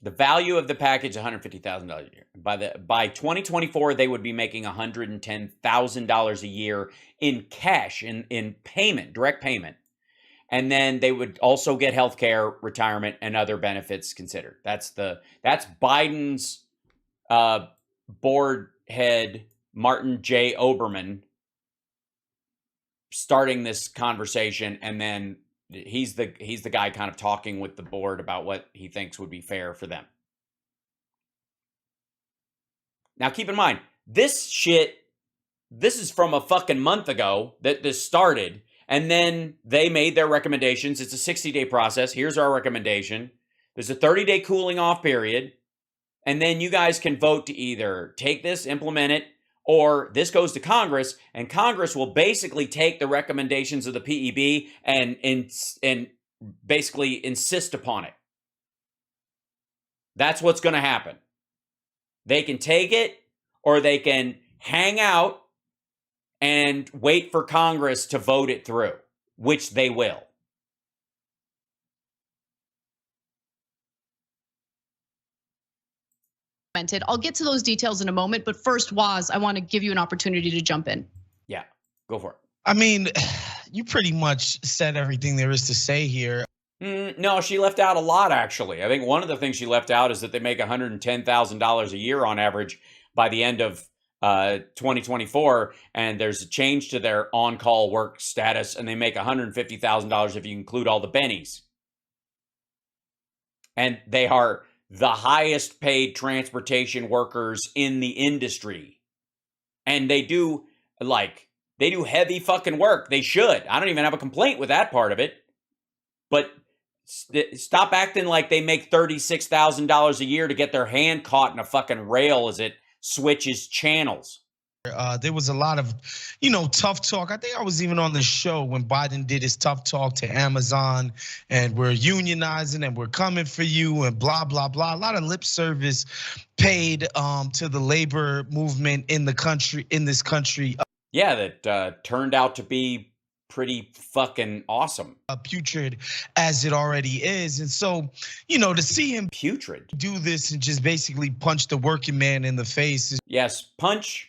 The value of the package, $150,000 a year. By 2024, they would be making $110,000 a year in cash, in payment, direct payment. And then they would also get health care, retirement, and other benefits considered. That's Biden's board head, Martin J. Oberman, starting this conversation, and then he's the guy kind of talking with the board about what he thinks would be fair for them. Now, keep in mind, this is from a fucking month ago that this started, and then they made their recommendations. It's a 60-day process. Here's our recommendation. There's a 30-day cooling off period, and then you guys can vote to either take this, implement it, or this goes to Congress, and Congress will basically take the recommendations of the PEB and basically insist upon it. That's what's going to happen. They can take it, or they can hang out and wait for Congress to vote it through, which they will. I'll get to those details in a moment, but first, Waz, I want to give you an opportunity to jump in. Yeah, go for it. I mean, you pretty much said everything there is to say here. No, she left out a lot, actually. I think one of the things she left out is that they make $110,000 a year on average by the end of 2024, and there's a change to their on-call work status, and they make $150,000 if you include all the bennies. and they are the highest paid transportation workers in the industry. And they do heavy fucking work. They should. I don't even have a complaint with that part of it. But stop acting like they make $36,000 a year to get their hand caught in a fucking rail as it switches channels. There was a lot of, tough talk. I think I was even on the show when Biden did his tough talk to Amazon, and we're unionizing and we're coming for you and blah, blah, blah. A lot of lip service paid to the labor movement in this country. Yeah, that turned out to be pretty fucking awesome. Putrid as it already is. And so, to see him putrid do this and just basically punch the working man in the face. Yes, punch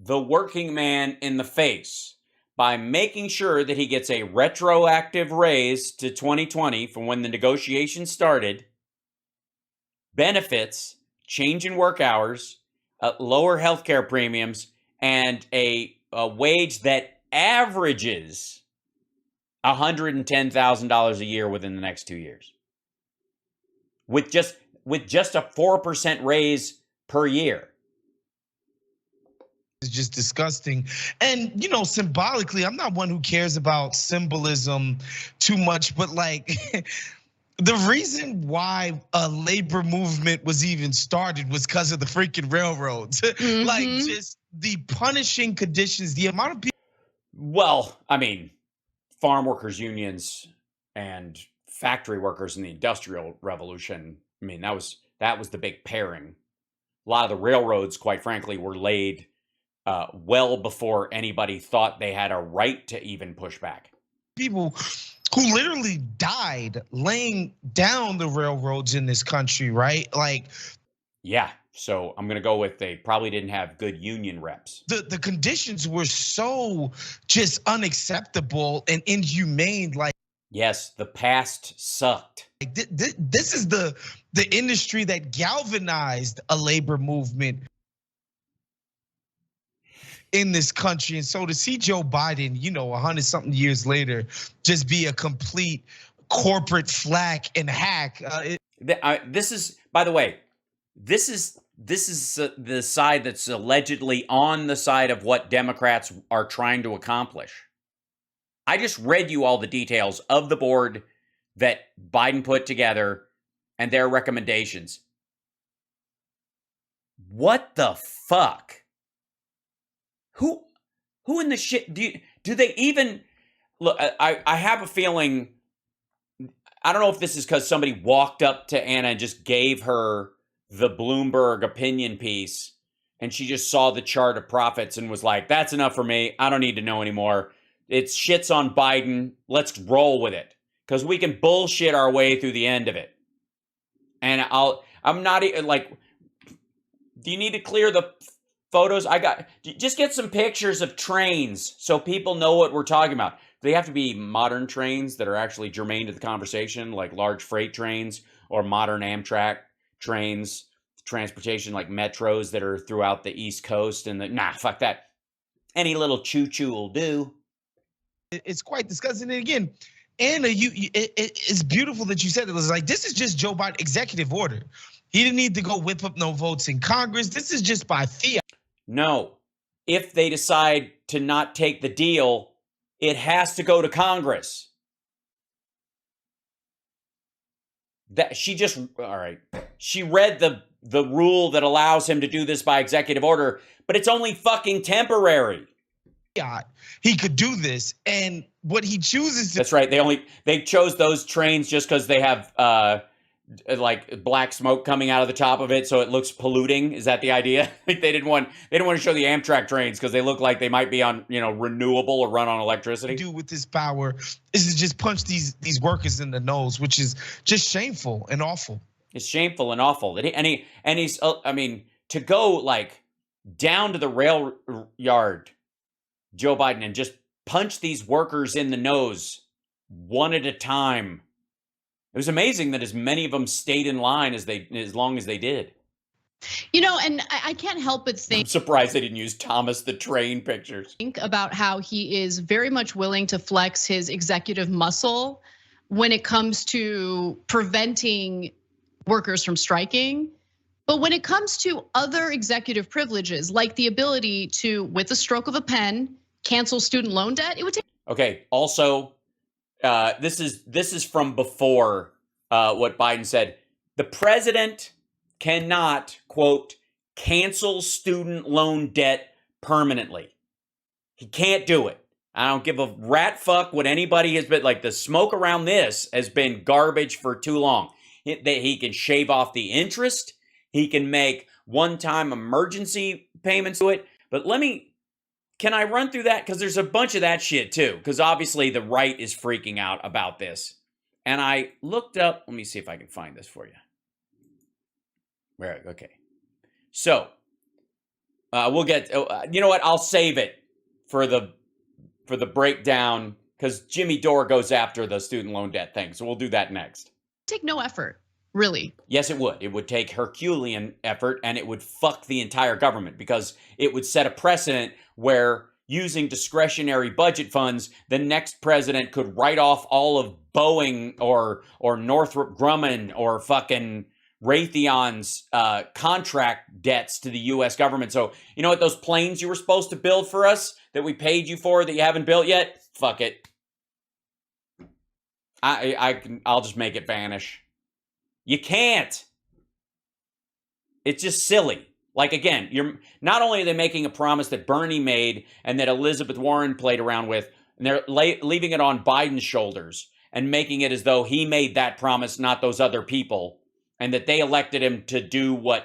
the working man in the face by making sure that he gets a retroactive raise to 2020 from when the negotiations started, benefits, change in work hours, lower healthcare premiums, and a wage that averages $110,000 a year within the next 2 years, with just a 4% raise per year. It's just disgusting. And, symbolically, I'm not one who cares about symbolism too much, but the reason why a labor movement was even started was because of the freaking railroads. Mm-hmm. Just the punishing conditions, the amount of people. Well, I mean, farm workers unions and factory workers in the Industrial Revolution, I mean, that was the big pairing. A lot of the railroads, quite frankly, were laid well before anybody thought they had a right to even push back. People who literally died laying down the railroads in this country, right? Yeah, so I'm gonna go with they probably didn't have good union reps. The conditions were so just unacceptable and inhumane. Yes, the past sucked. This is the industry that galvanized a labor movement in this country. And so to see Joe Biden, 100-something years later, just be a complete corporate flack and hack. This is, by the way, this is the side that's allegedly on the side of what Democrats are trying to accomplish. I just read you all the details of the board that Biden put together and their recommendations. What the fuck? Who in the shit do they even look? I have a feeling. I don't know if this is because somebody walked up to Anna and just gave her the Bloomberg opinion piece, and she just saw the chart of profits and was like, "That's enough for me. I don't need to know anymore. It's shits on Biden. Let's roll with it because we can bullshit our way through the end of it." And I'm not like. Do you need to clear the photos? Just get some pictures of trains so people know what we're talking about. They have to be modern trains that are actually germane to the conversation, like large freight trains or modern Amtrak trains, transportation like metros that are throughout the East Coast. And fuck that. Any little choo-choo will do. It's quite disgusting. And again, Anna, it's beautiful that you said it. It was like, this is just Joe Biden executive order. He didn't need to go whip up no votes in Congress. This is just by fiat. No, if they decide to not take the deal, it has to go to Congress. All right. She read the rule that allows him to do this by executive order, but it's only fucking temporary. Yeah, he could do this, and what he chooses to. That's right. They chose those trains just because they have like black smoke coming out of the top of it, so it looks polluting. Is that the idea? They didn't want to show the Amtrak trains because they look like they might be on renewable or run on electricity. Do with this power is to just punch these workers in the nose, which is just shameful and awful. It's shameful and awful. He's I mean, to go down to the rail yard, Joe Biden, and just punch these workers in the nose one at a time. It was amazing that as many of them stayed in line as long as they did. And I can't help but think. I'm surprised they didn't use Thomas the Train pictures. Think about how he is very much willing to flex his executive muscle when it comes to preventing workers from striking. But when it comes to other executive privileges, like the ability to, with the stroke of a pen, cancel student loan debt, it would take. Okay. Also, this is from before what Biden said. The president cannot, quote, cancel student loan debt permanently. He can't do it. I don't give a rat fuck what anybody has been like. The smoke around this has been garbage for too long. He can shave off the interest. He can make one-time emergency payments to it. But can I run through that? Because there's a bunch of that shit too. Because obviously the right is freaking out about this. And I looked up, let me see if I can find this for you. Right, okay. So, we'll get, you know what? I'll save it for the breakdown because Jimmy Dore goes after the student loan debt thing. So we'll do that next. Take no effort, really. Yes, it would. It would take Herculean effort and it would fuck the entire government because it would set a precedent where using discretionary budget funds, the next president could write off all of Boeing or Northrop Grumman or fucking Raytheon's contract debts to the U.S. government. So, you know what, those planes you were supposed to build for us that we paid you for that you haven't built yet? Fuck it. I'll just make it vanish. You can't. It's just silly. Like, again, you're not only are they making a promise that Bernie made and that Elizabeth Warren played around with, and they're leaving it on Biden's shoulders and making it as though he made that promise, not those other people, and that they elected him to do what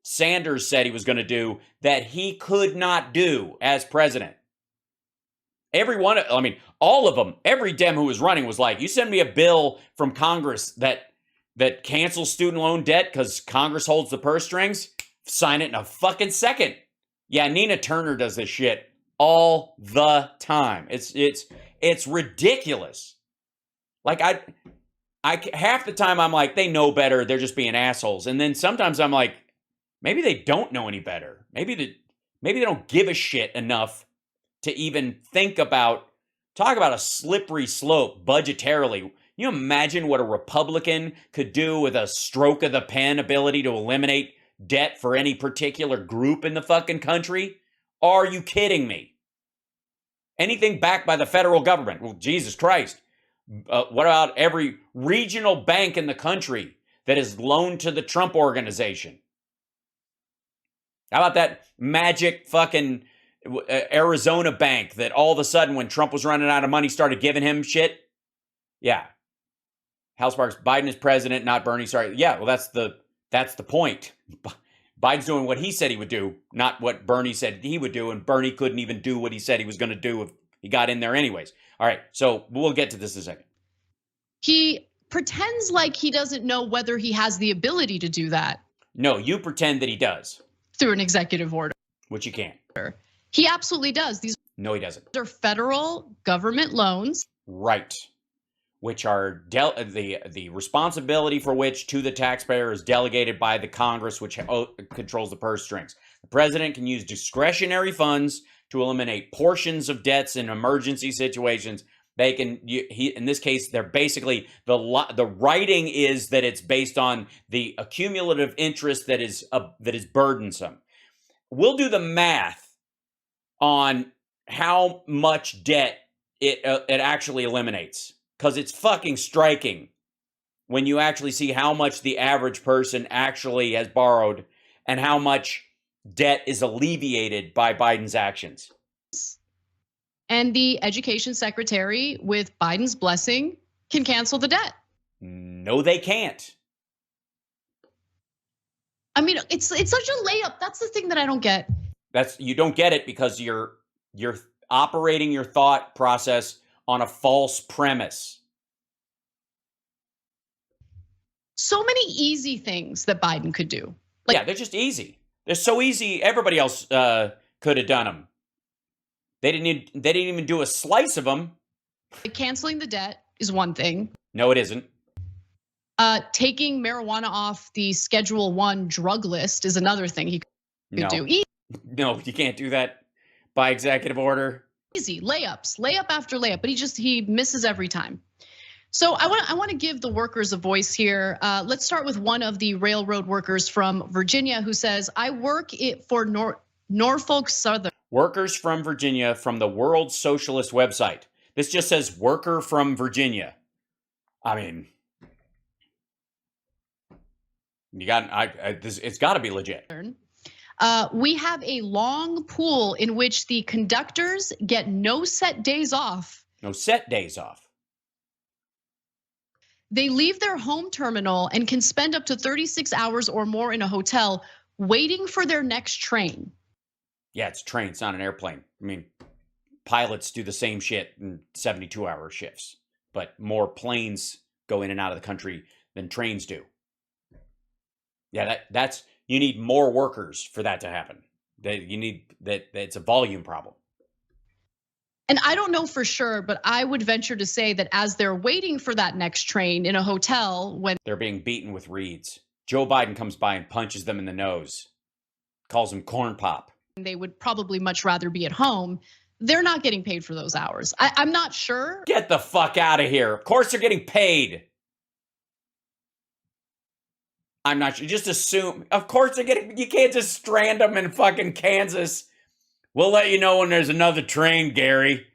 Sanders said he was going to do that he could not do as president. All of them, every Dem who was running was like, you send me a bill from Congress that cancels student loan debt because Congress holds the purse strings, sign it in a fucking second. Yeah, Nina Turner does this shit all the time. It's ridiculous. Like I half the time I'm like, they know better, they're just being assholes. And then sometimes I'm like, maybe they don't know any better. Maybe they don't give a shit enough to even talk about a slippery slope budgetarily. You imagine what a Republican could do with a stroke of the pen ability to eliminate debt for any particular group in the fucking country? Are you kidding me? Anything backed by the federal government? Well, Jesus Christ. What about every regional bank in the country that is loaned to the Trump organization? How about that magic fucking Arizona bank that all of a sudden when Trump was running out of money started giving him shit? Yeah. Hal Sparks, Biden is president, not Bernie. Sorry. Yeah, well, that's the point. Biden's doing what he said he would do, not what Bernie said he would do, and Bernie couldn't even do what he said he was going to do if he got in there anyways. All right, so we'll get to this in a second. He pretends like he doesn't know whether he has the ability to do that. No, you pretend that he does. Through an executive order. Which you can't. He absolutely does. No, he doesn't. These are federal government loans. Right. Which are the responsibility for which to the taxpayer is delegated by the Congress, which controls the purse strings. The president can use discretionary funds to eliminate portions of debts in emergency situations. They can, in this case, they're basically, the writing is that it's based on the accumulative interest that is burdensome. We'll do the math on how much debt it actually eliminates. Because it's fucking striking when you actually see how much the average person actually has borrowed and how much debt is alleviated by Biden's actions. And the education secretary, with Biden's blessing, can cancel the debt. No, they can't. I mean, it's such a layup. That's the thing that I don't get. You don't get it because you're operating your thought process on a false premise. So many easy things that Biden could do. Yeah, they're just easy. They're so easy. Everybody else could have done them. They didn't even do a slice of them. Canceling the debt is one thing. No, it isn't. Taking marijuana off the Schedule I drug list is another thing he could do. No, you can't do that by executive order. Easy layups, layup after layup, but he misses every time. So I want to give the workers a voice here. Let's start with one of the railroad workers from Virginia who says, "I work for Norfolk Southern." Workers from Virginia from the World Socialist website. This just says worker from Virginia. I mean, it's got to be legit. We have a long pool in which the conductors get no set days off. No set days off. They leave their home terminal and can spend up to 36 hours or more in a hotel waiting for their next train. Yeah, it's a train, it's not an airplane. I mean, pilots do the same shit in 72-hour shifts, but more planes go in and out of the country than trains do. Yeah, that's you need more workers for that to happen. It's a volume problem. And I don't know for sure, but I would venture to say that as they're waiting for that next train in a hotel, when they're being beaten with reeds, Joe Biden comes by and punches them in the nose, calls them corn pop. They would probably much rather be at home. They're not getting paid for those hours. I'm not sure. Get the fuck out of here. Of course they're getting paid. I'm not sure. Just assume. Of course they're getting, you can't just strand them in fucking Kansas. We'll let you know when there's another train, Gary.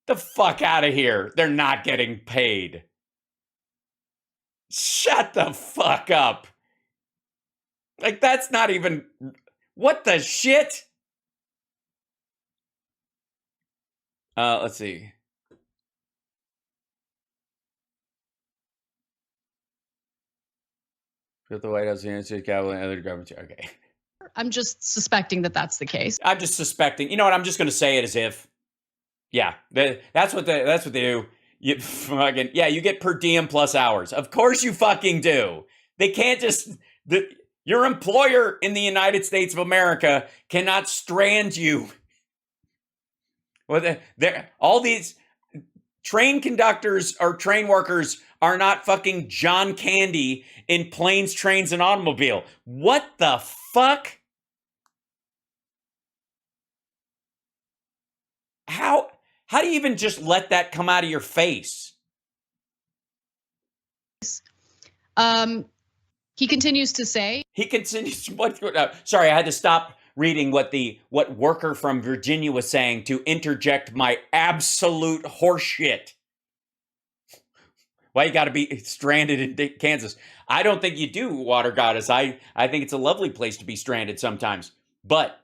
The fuck out of here. They're not getting paid. Shut the fuck up. Like, that's not even, what the shit? Let's see. Put the White House, the United States Capitol, and other governments. Okay. I'm just suspecting that that's the case. I'm just suspecting. You know what? I'm just going to say it as if. Yeah, that's what they do. You fucking, yeah, you get per diem plus hours. Of course you fucking do. They can't just, your employer in the United States of America cannot strand you. Well, all these train conductors or train workers are not fucking John Candy in Planes, Trains, and Automobile. What the fuck? How do you even just let that come out of your face? He continues to say. He continues. Sorry, I had to stop reading what worker from Virginia was saying to interject my absolute horseshit. Why you got to be stranded in Kansas? I don't think you do, Water Goddess. I think it's a lovely place to be stranded sometimes, but.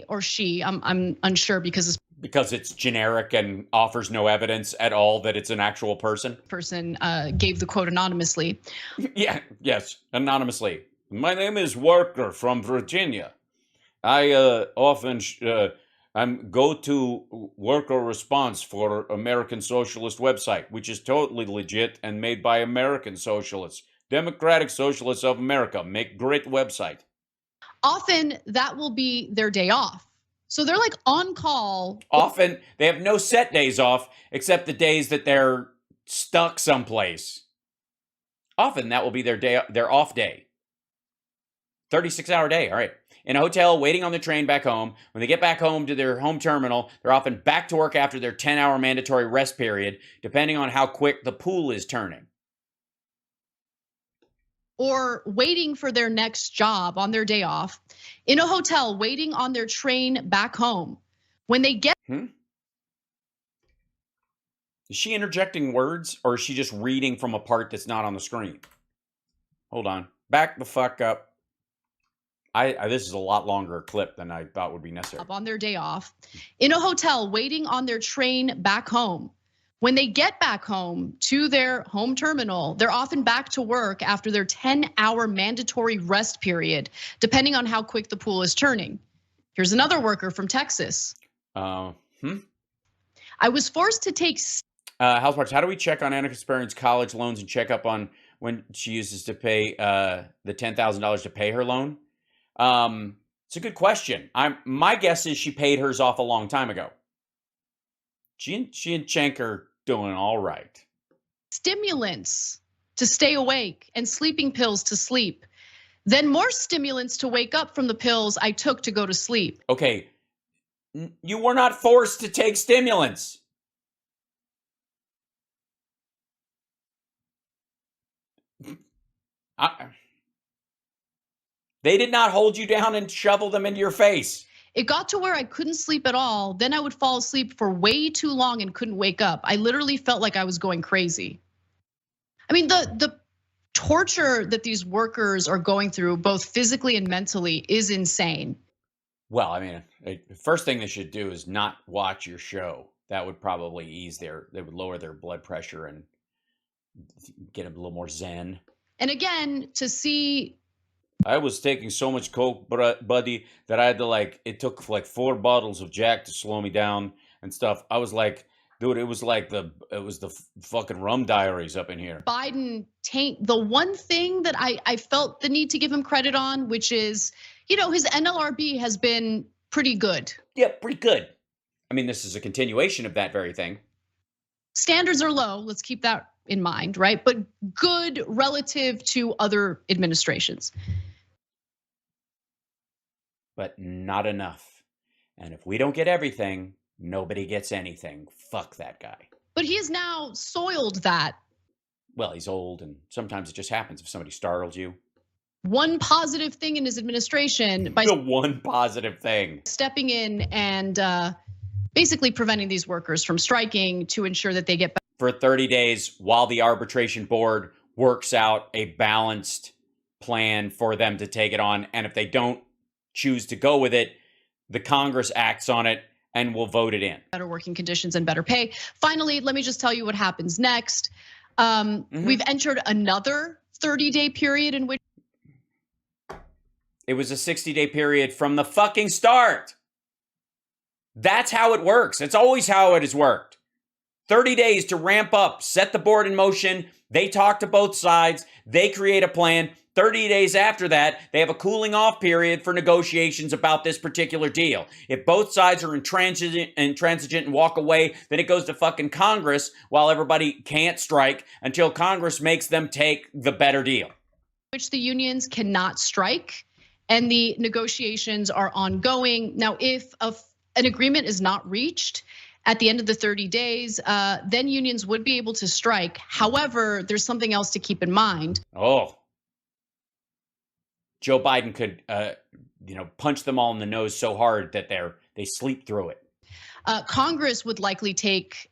Or she, I'm unsure because it's generic and offers no evidence at all that it's an actual person. Person gave the quote anonymously. Yeah, yes, anonymously. My name is Worker from Virginia. I often go to worker response for American Socialist website, which is totally legit and made by American Socialists. Democratic Socialists of America make great website. Often that will be their day off. So they're like on call. Often they have no set days off except the days that they're stuck someplace. Often that will be their off day. 36-hour day, all right. In a hotel, waiting on the train back home. When they get back home to their home terminal, they're often back to work after their 10-hour mandatory rest period, depending on how quick the pool is turning. Or waiting for their next job on their day off, in a hotel, waiting on their train back home. When they get. Is she interjecting words, or is she just reading from a part that's not on the screen? Hold on. Back the fuck up. This is a lot longer clip than I thought would be necessary. On their day off, in a hotel, waiting on their train back home. When they get back home to their home terminal, they're often back to work after their 10-hour mandatory rest period, depending on how quick the pool is turning. Here's another worker from Texas. I was forced to take. House Parts, how do we check on Anna Kasparian's college loans and check up on when she uses to pay the $10,000 to pay her loan? It's a good question. My guess is she paid hers off a long time ago. She and Cenk are doing all right. Stimulants to stay awake and sleeping pills to sleep. Then more stimulants to wake up from the pills I took to go to sleep. Okay, you were not forced to take stimulants. They did not hold you down and shovel them into your face. It got to where I couldn't sleep at all. Then I would fall asleep for way too long and couldn't wake up. I literally felt like I was going crazy. I mean, the torture that these workers are going through, both physically and mentally, is insane. Well, I mean, the first thing they should do is not watch your show. That would probably they would lower their blood pressure and get a little more zen. And again, to see. I was taking so much coke, buddy, that I had to it took like 4 bottles of Jack to slow me down and stuff. I was like, dude, it was the fucking rum diaries up in here. Biden the one thing that I felt the need to give him credit on, which is, his NLRB has been pretty good. Yeah, pretty good. I mean, this is a continuation of that very thing. Standards are low, let's keep that in mind, right? But good relative to other administrations. But not enough. And if we don't get everything, nobody gets anything. Fuck that guy. But he has now soiled that. Well, he's old, and sometimes it just happens if somebody startles you. One positive thing in his administration by the one positive thing. Stepping in and basically preventing these workers from striking to ensure that they get back. For 30 days while the arbitration board works out a balanced plan for them to take it on. And if they don't choose to go with it, the Congress acts on it and will vote it in. Better working conditions and better pay. Finally, let me just tell you what happens next. We've entered another 30-day period in which it was a 60-day period from the fucking start. That's how it works. It's always how it has worked. 30 days to ramp up, set the board in motion. They talk to both sides. They create a plan. 30 days after that, they have a cooling off period for negotiations about this particular deal. If both sides are intransigent and walk away, then it goes to fucking Congress while everybody can't strike until Congress makes them take the better deal. Which the unions cannot strike, and the negotiations are ongoing. Now, if an agreement is not reached at the end of the 30 days, then unions would be able to strike. However, there's something else to keep in mind. Oh. Joe Biden could, punch them all in the nose so hard that they sleep through it. Congress would likely take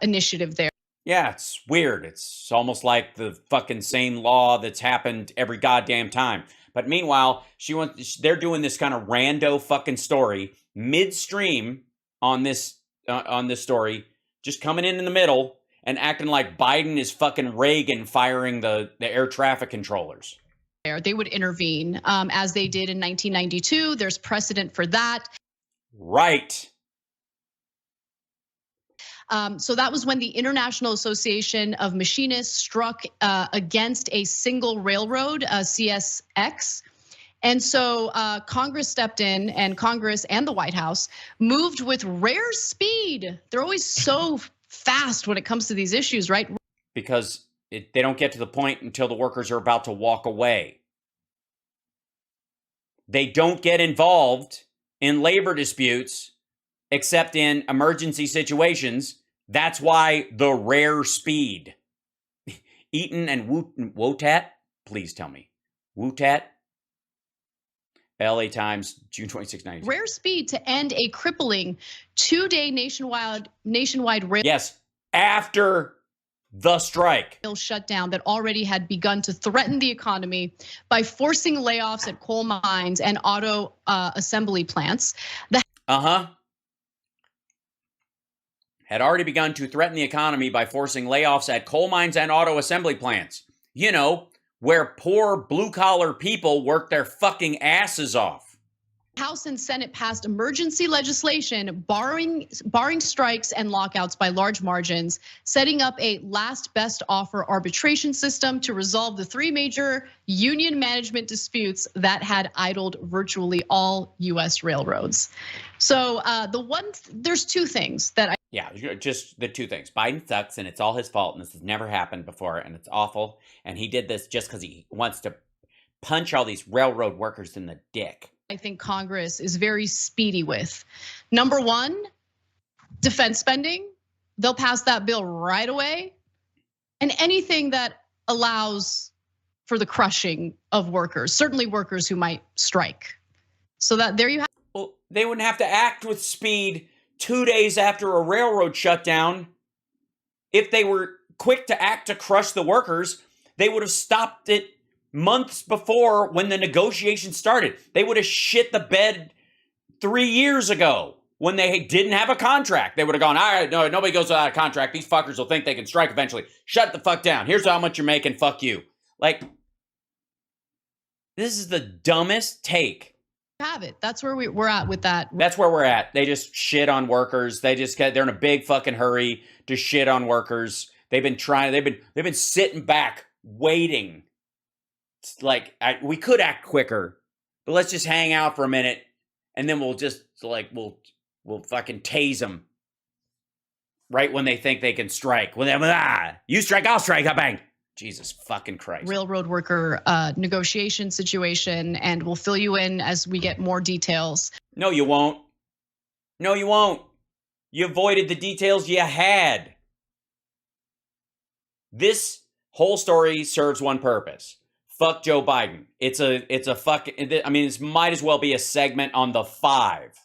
initiative there. Yeah, it's weird. It's almost like the fucking same law that's happened every goddamn time. But meanwhile, they're doing this kind of rando fucking story midstream on this story, just coming in the middle and acting like Biden is fucking Reagan firing the air traffic controllers. They would intervene as they did in 1992. There's precedent for that. Right. So that was when the International Association of Machinists struck against a single railroad, CSX. And so Congress stepped in, and Congress and the White House moved with rare speed. They're always so fast when it comes to these issues, right? Because they don't get to the point until the workers are about to walk away. They don't get involved in labor disputes except in emergency situations. That's why the rare speed. Eaton and Wotat, please tell me. Wotat? LA Times, June 26, 92. Rare speed to end a crippling 2-day nationwide rail. Yes, after the strike. Shutdown that already had begun to threaten the economy by forcing layoffs at coal mines and auto assembly plants. Had already begun to threaten the economy by forcing layoffs at coal mines and auto assembly plants. You know, where poor blue-collar people work their fucking asses off. House and Senate passed emergency legislation barring strikes and lockouts by large margins, setting up a last best offer arbitration system to resolve the 3 major union management disputes that had idled virtually all US railroads. So there's 2 things that Yeah, just the 2 things. Biden sucks and it's all his fault and this has never happened before and it's awful. And he did this just because he wants to punch all these railroad workers in the dick. I think Congress is very speedy with. Number 1, defense spending. They'll pass that bill right away. And anything that allows for the crushing of workers, certainly workers who might strike. So that there you have. Well, they wouldn't have to act with speed 2 days after a railroad shutdown. If they were quick to act to crush the workers, they would have stopped it months before when the negotiations started. They would have shit the bed 3 years ago when they didn't have a contract. They would have gone, all right, no, nobody goes without a contract. These fuckers will think they can strike eventually. Shut the fuck down. Here's how much you're making. Fuck you. Like, this is the dumbest take. Have it. That's where we're at with that. That's where we're at. They just shit on workers. They're in a big fucking hurry to shit on workers. They've been sitting back waiting. It's like, we could act quicker, but let's just hang out for a minute and then we'll just we'll fucking tase them right when they think they can strike. When you strike, I'll strike. Bang. Jesus fucking Christ. Railroad worker negotiation situation, and we'll fill you in as we get more details. No, you won't. No, you won't. You avoided the details you had. This whole story serves one purpose. Fuck Joe Biden. It's a fucking, I mean, this might as well be a segment on the 5.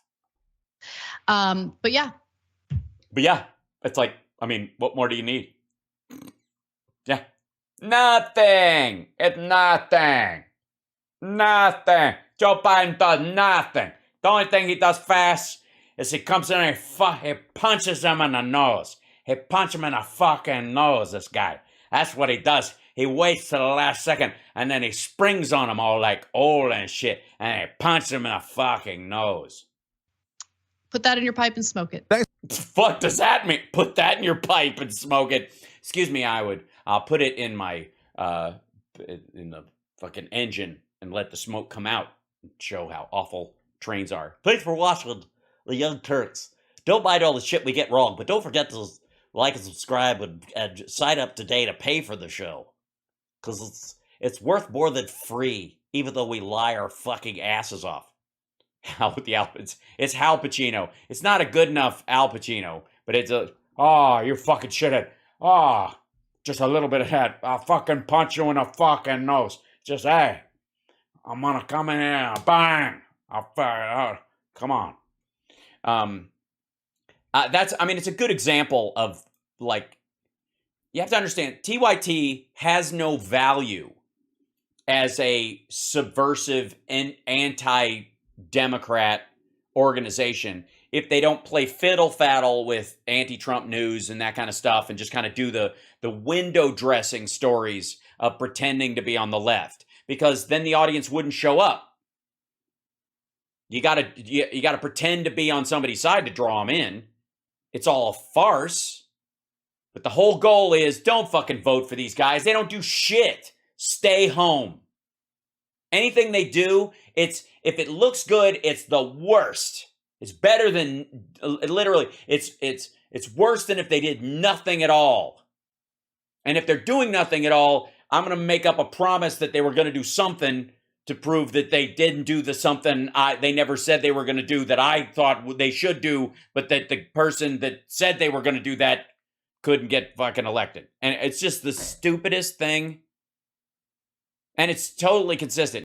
But yeah. It's like, I mean, what more do you need? Yeah. Nothing. It's nothing. Nothing. Joe Biden does nothing. The only thing he does fast is he comes in and he punches him in the nose. He punches him in the fucking nose, this guy. That's what he does. He waits till the last second and then he springs on him all like old and shit and he punches him in the fucking nose. Put that in your pipe and smoke it. Fuck does that mean? Put that in your pipe and smoke it. Excuse me, I'll put it in my in the fucking engine and let the smoke come out and show how awful trains are. Thanks for watching the Young Turks. Don't mind all the shit we get wrong, but don't forget to like and subscribe and sign up today to pay for the show. Because it's worth more than free, even though we lie our fucking asses off. It's Al Pacino. It's not a good enough Al Pacino, but it's you're fucking shithead. Just a little bit of that. I'll fucking punch you in the fucking nose. Just, hey, I'm gonna come in here, bang. Come on. It's a good example of, like, you have to understand, TYT has no value as a subversive and anti-Democrat organization if they don't play fiddle-faddle with anti-Trump news and that kind of stuff and just kind of do the window dressing stories of pretending to be on the left, because then the audience wouldn't show up. You gotta pretend to be on somebody's side to draw them in. It's all a farce. But the whole goal is, don't fucking vote for these guys. They don't do shit. Stay home. Anything they do, if it looks good, it's the worst. It's better than, literally, it's worse than if they did nothing at all. And if they're doing nothing at all, I'm going to make up a promise that they were going to do something to prove that they didn't do the something they never said they were going to do that I thought they should do, but that the person that said they were going to do that couldn't get fucking elected. And it's just the stupidest thing. And it's totally consistent.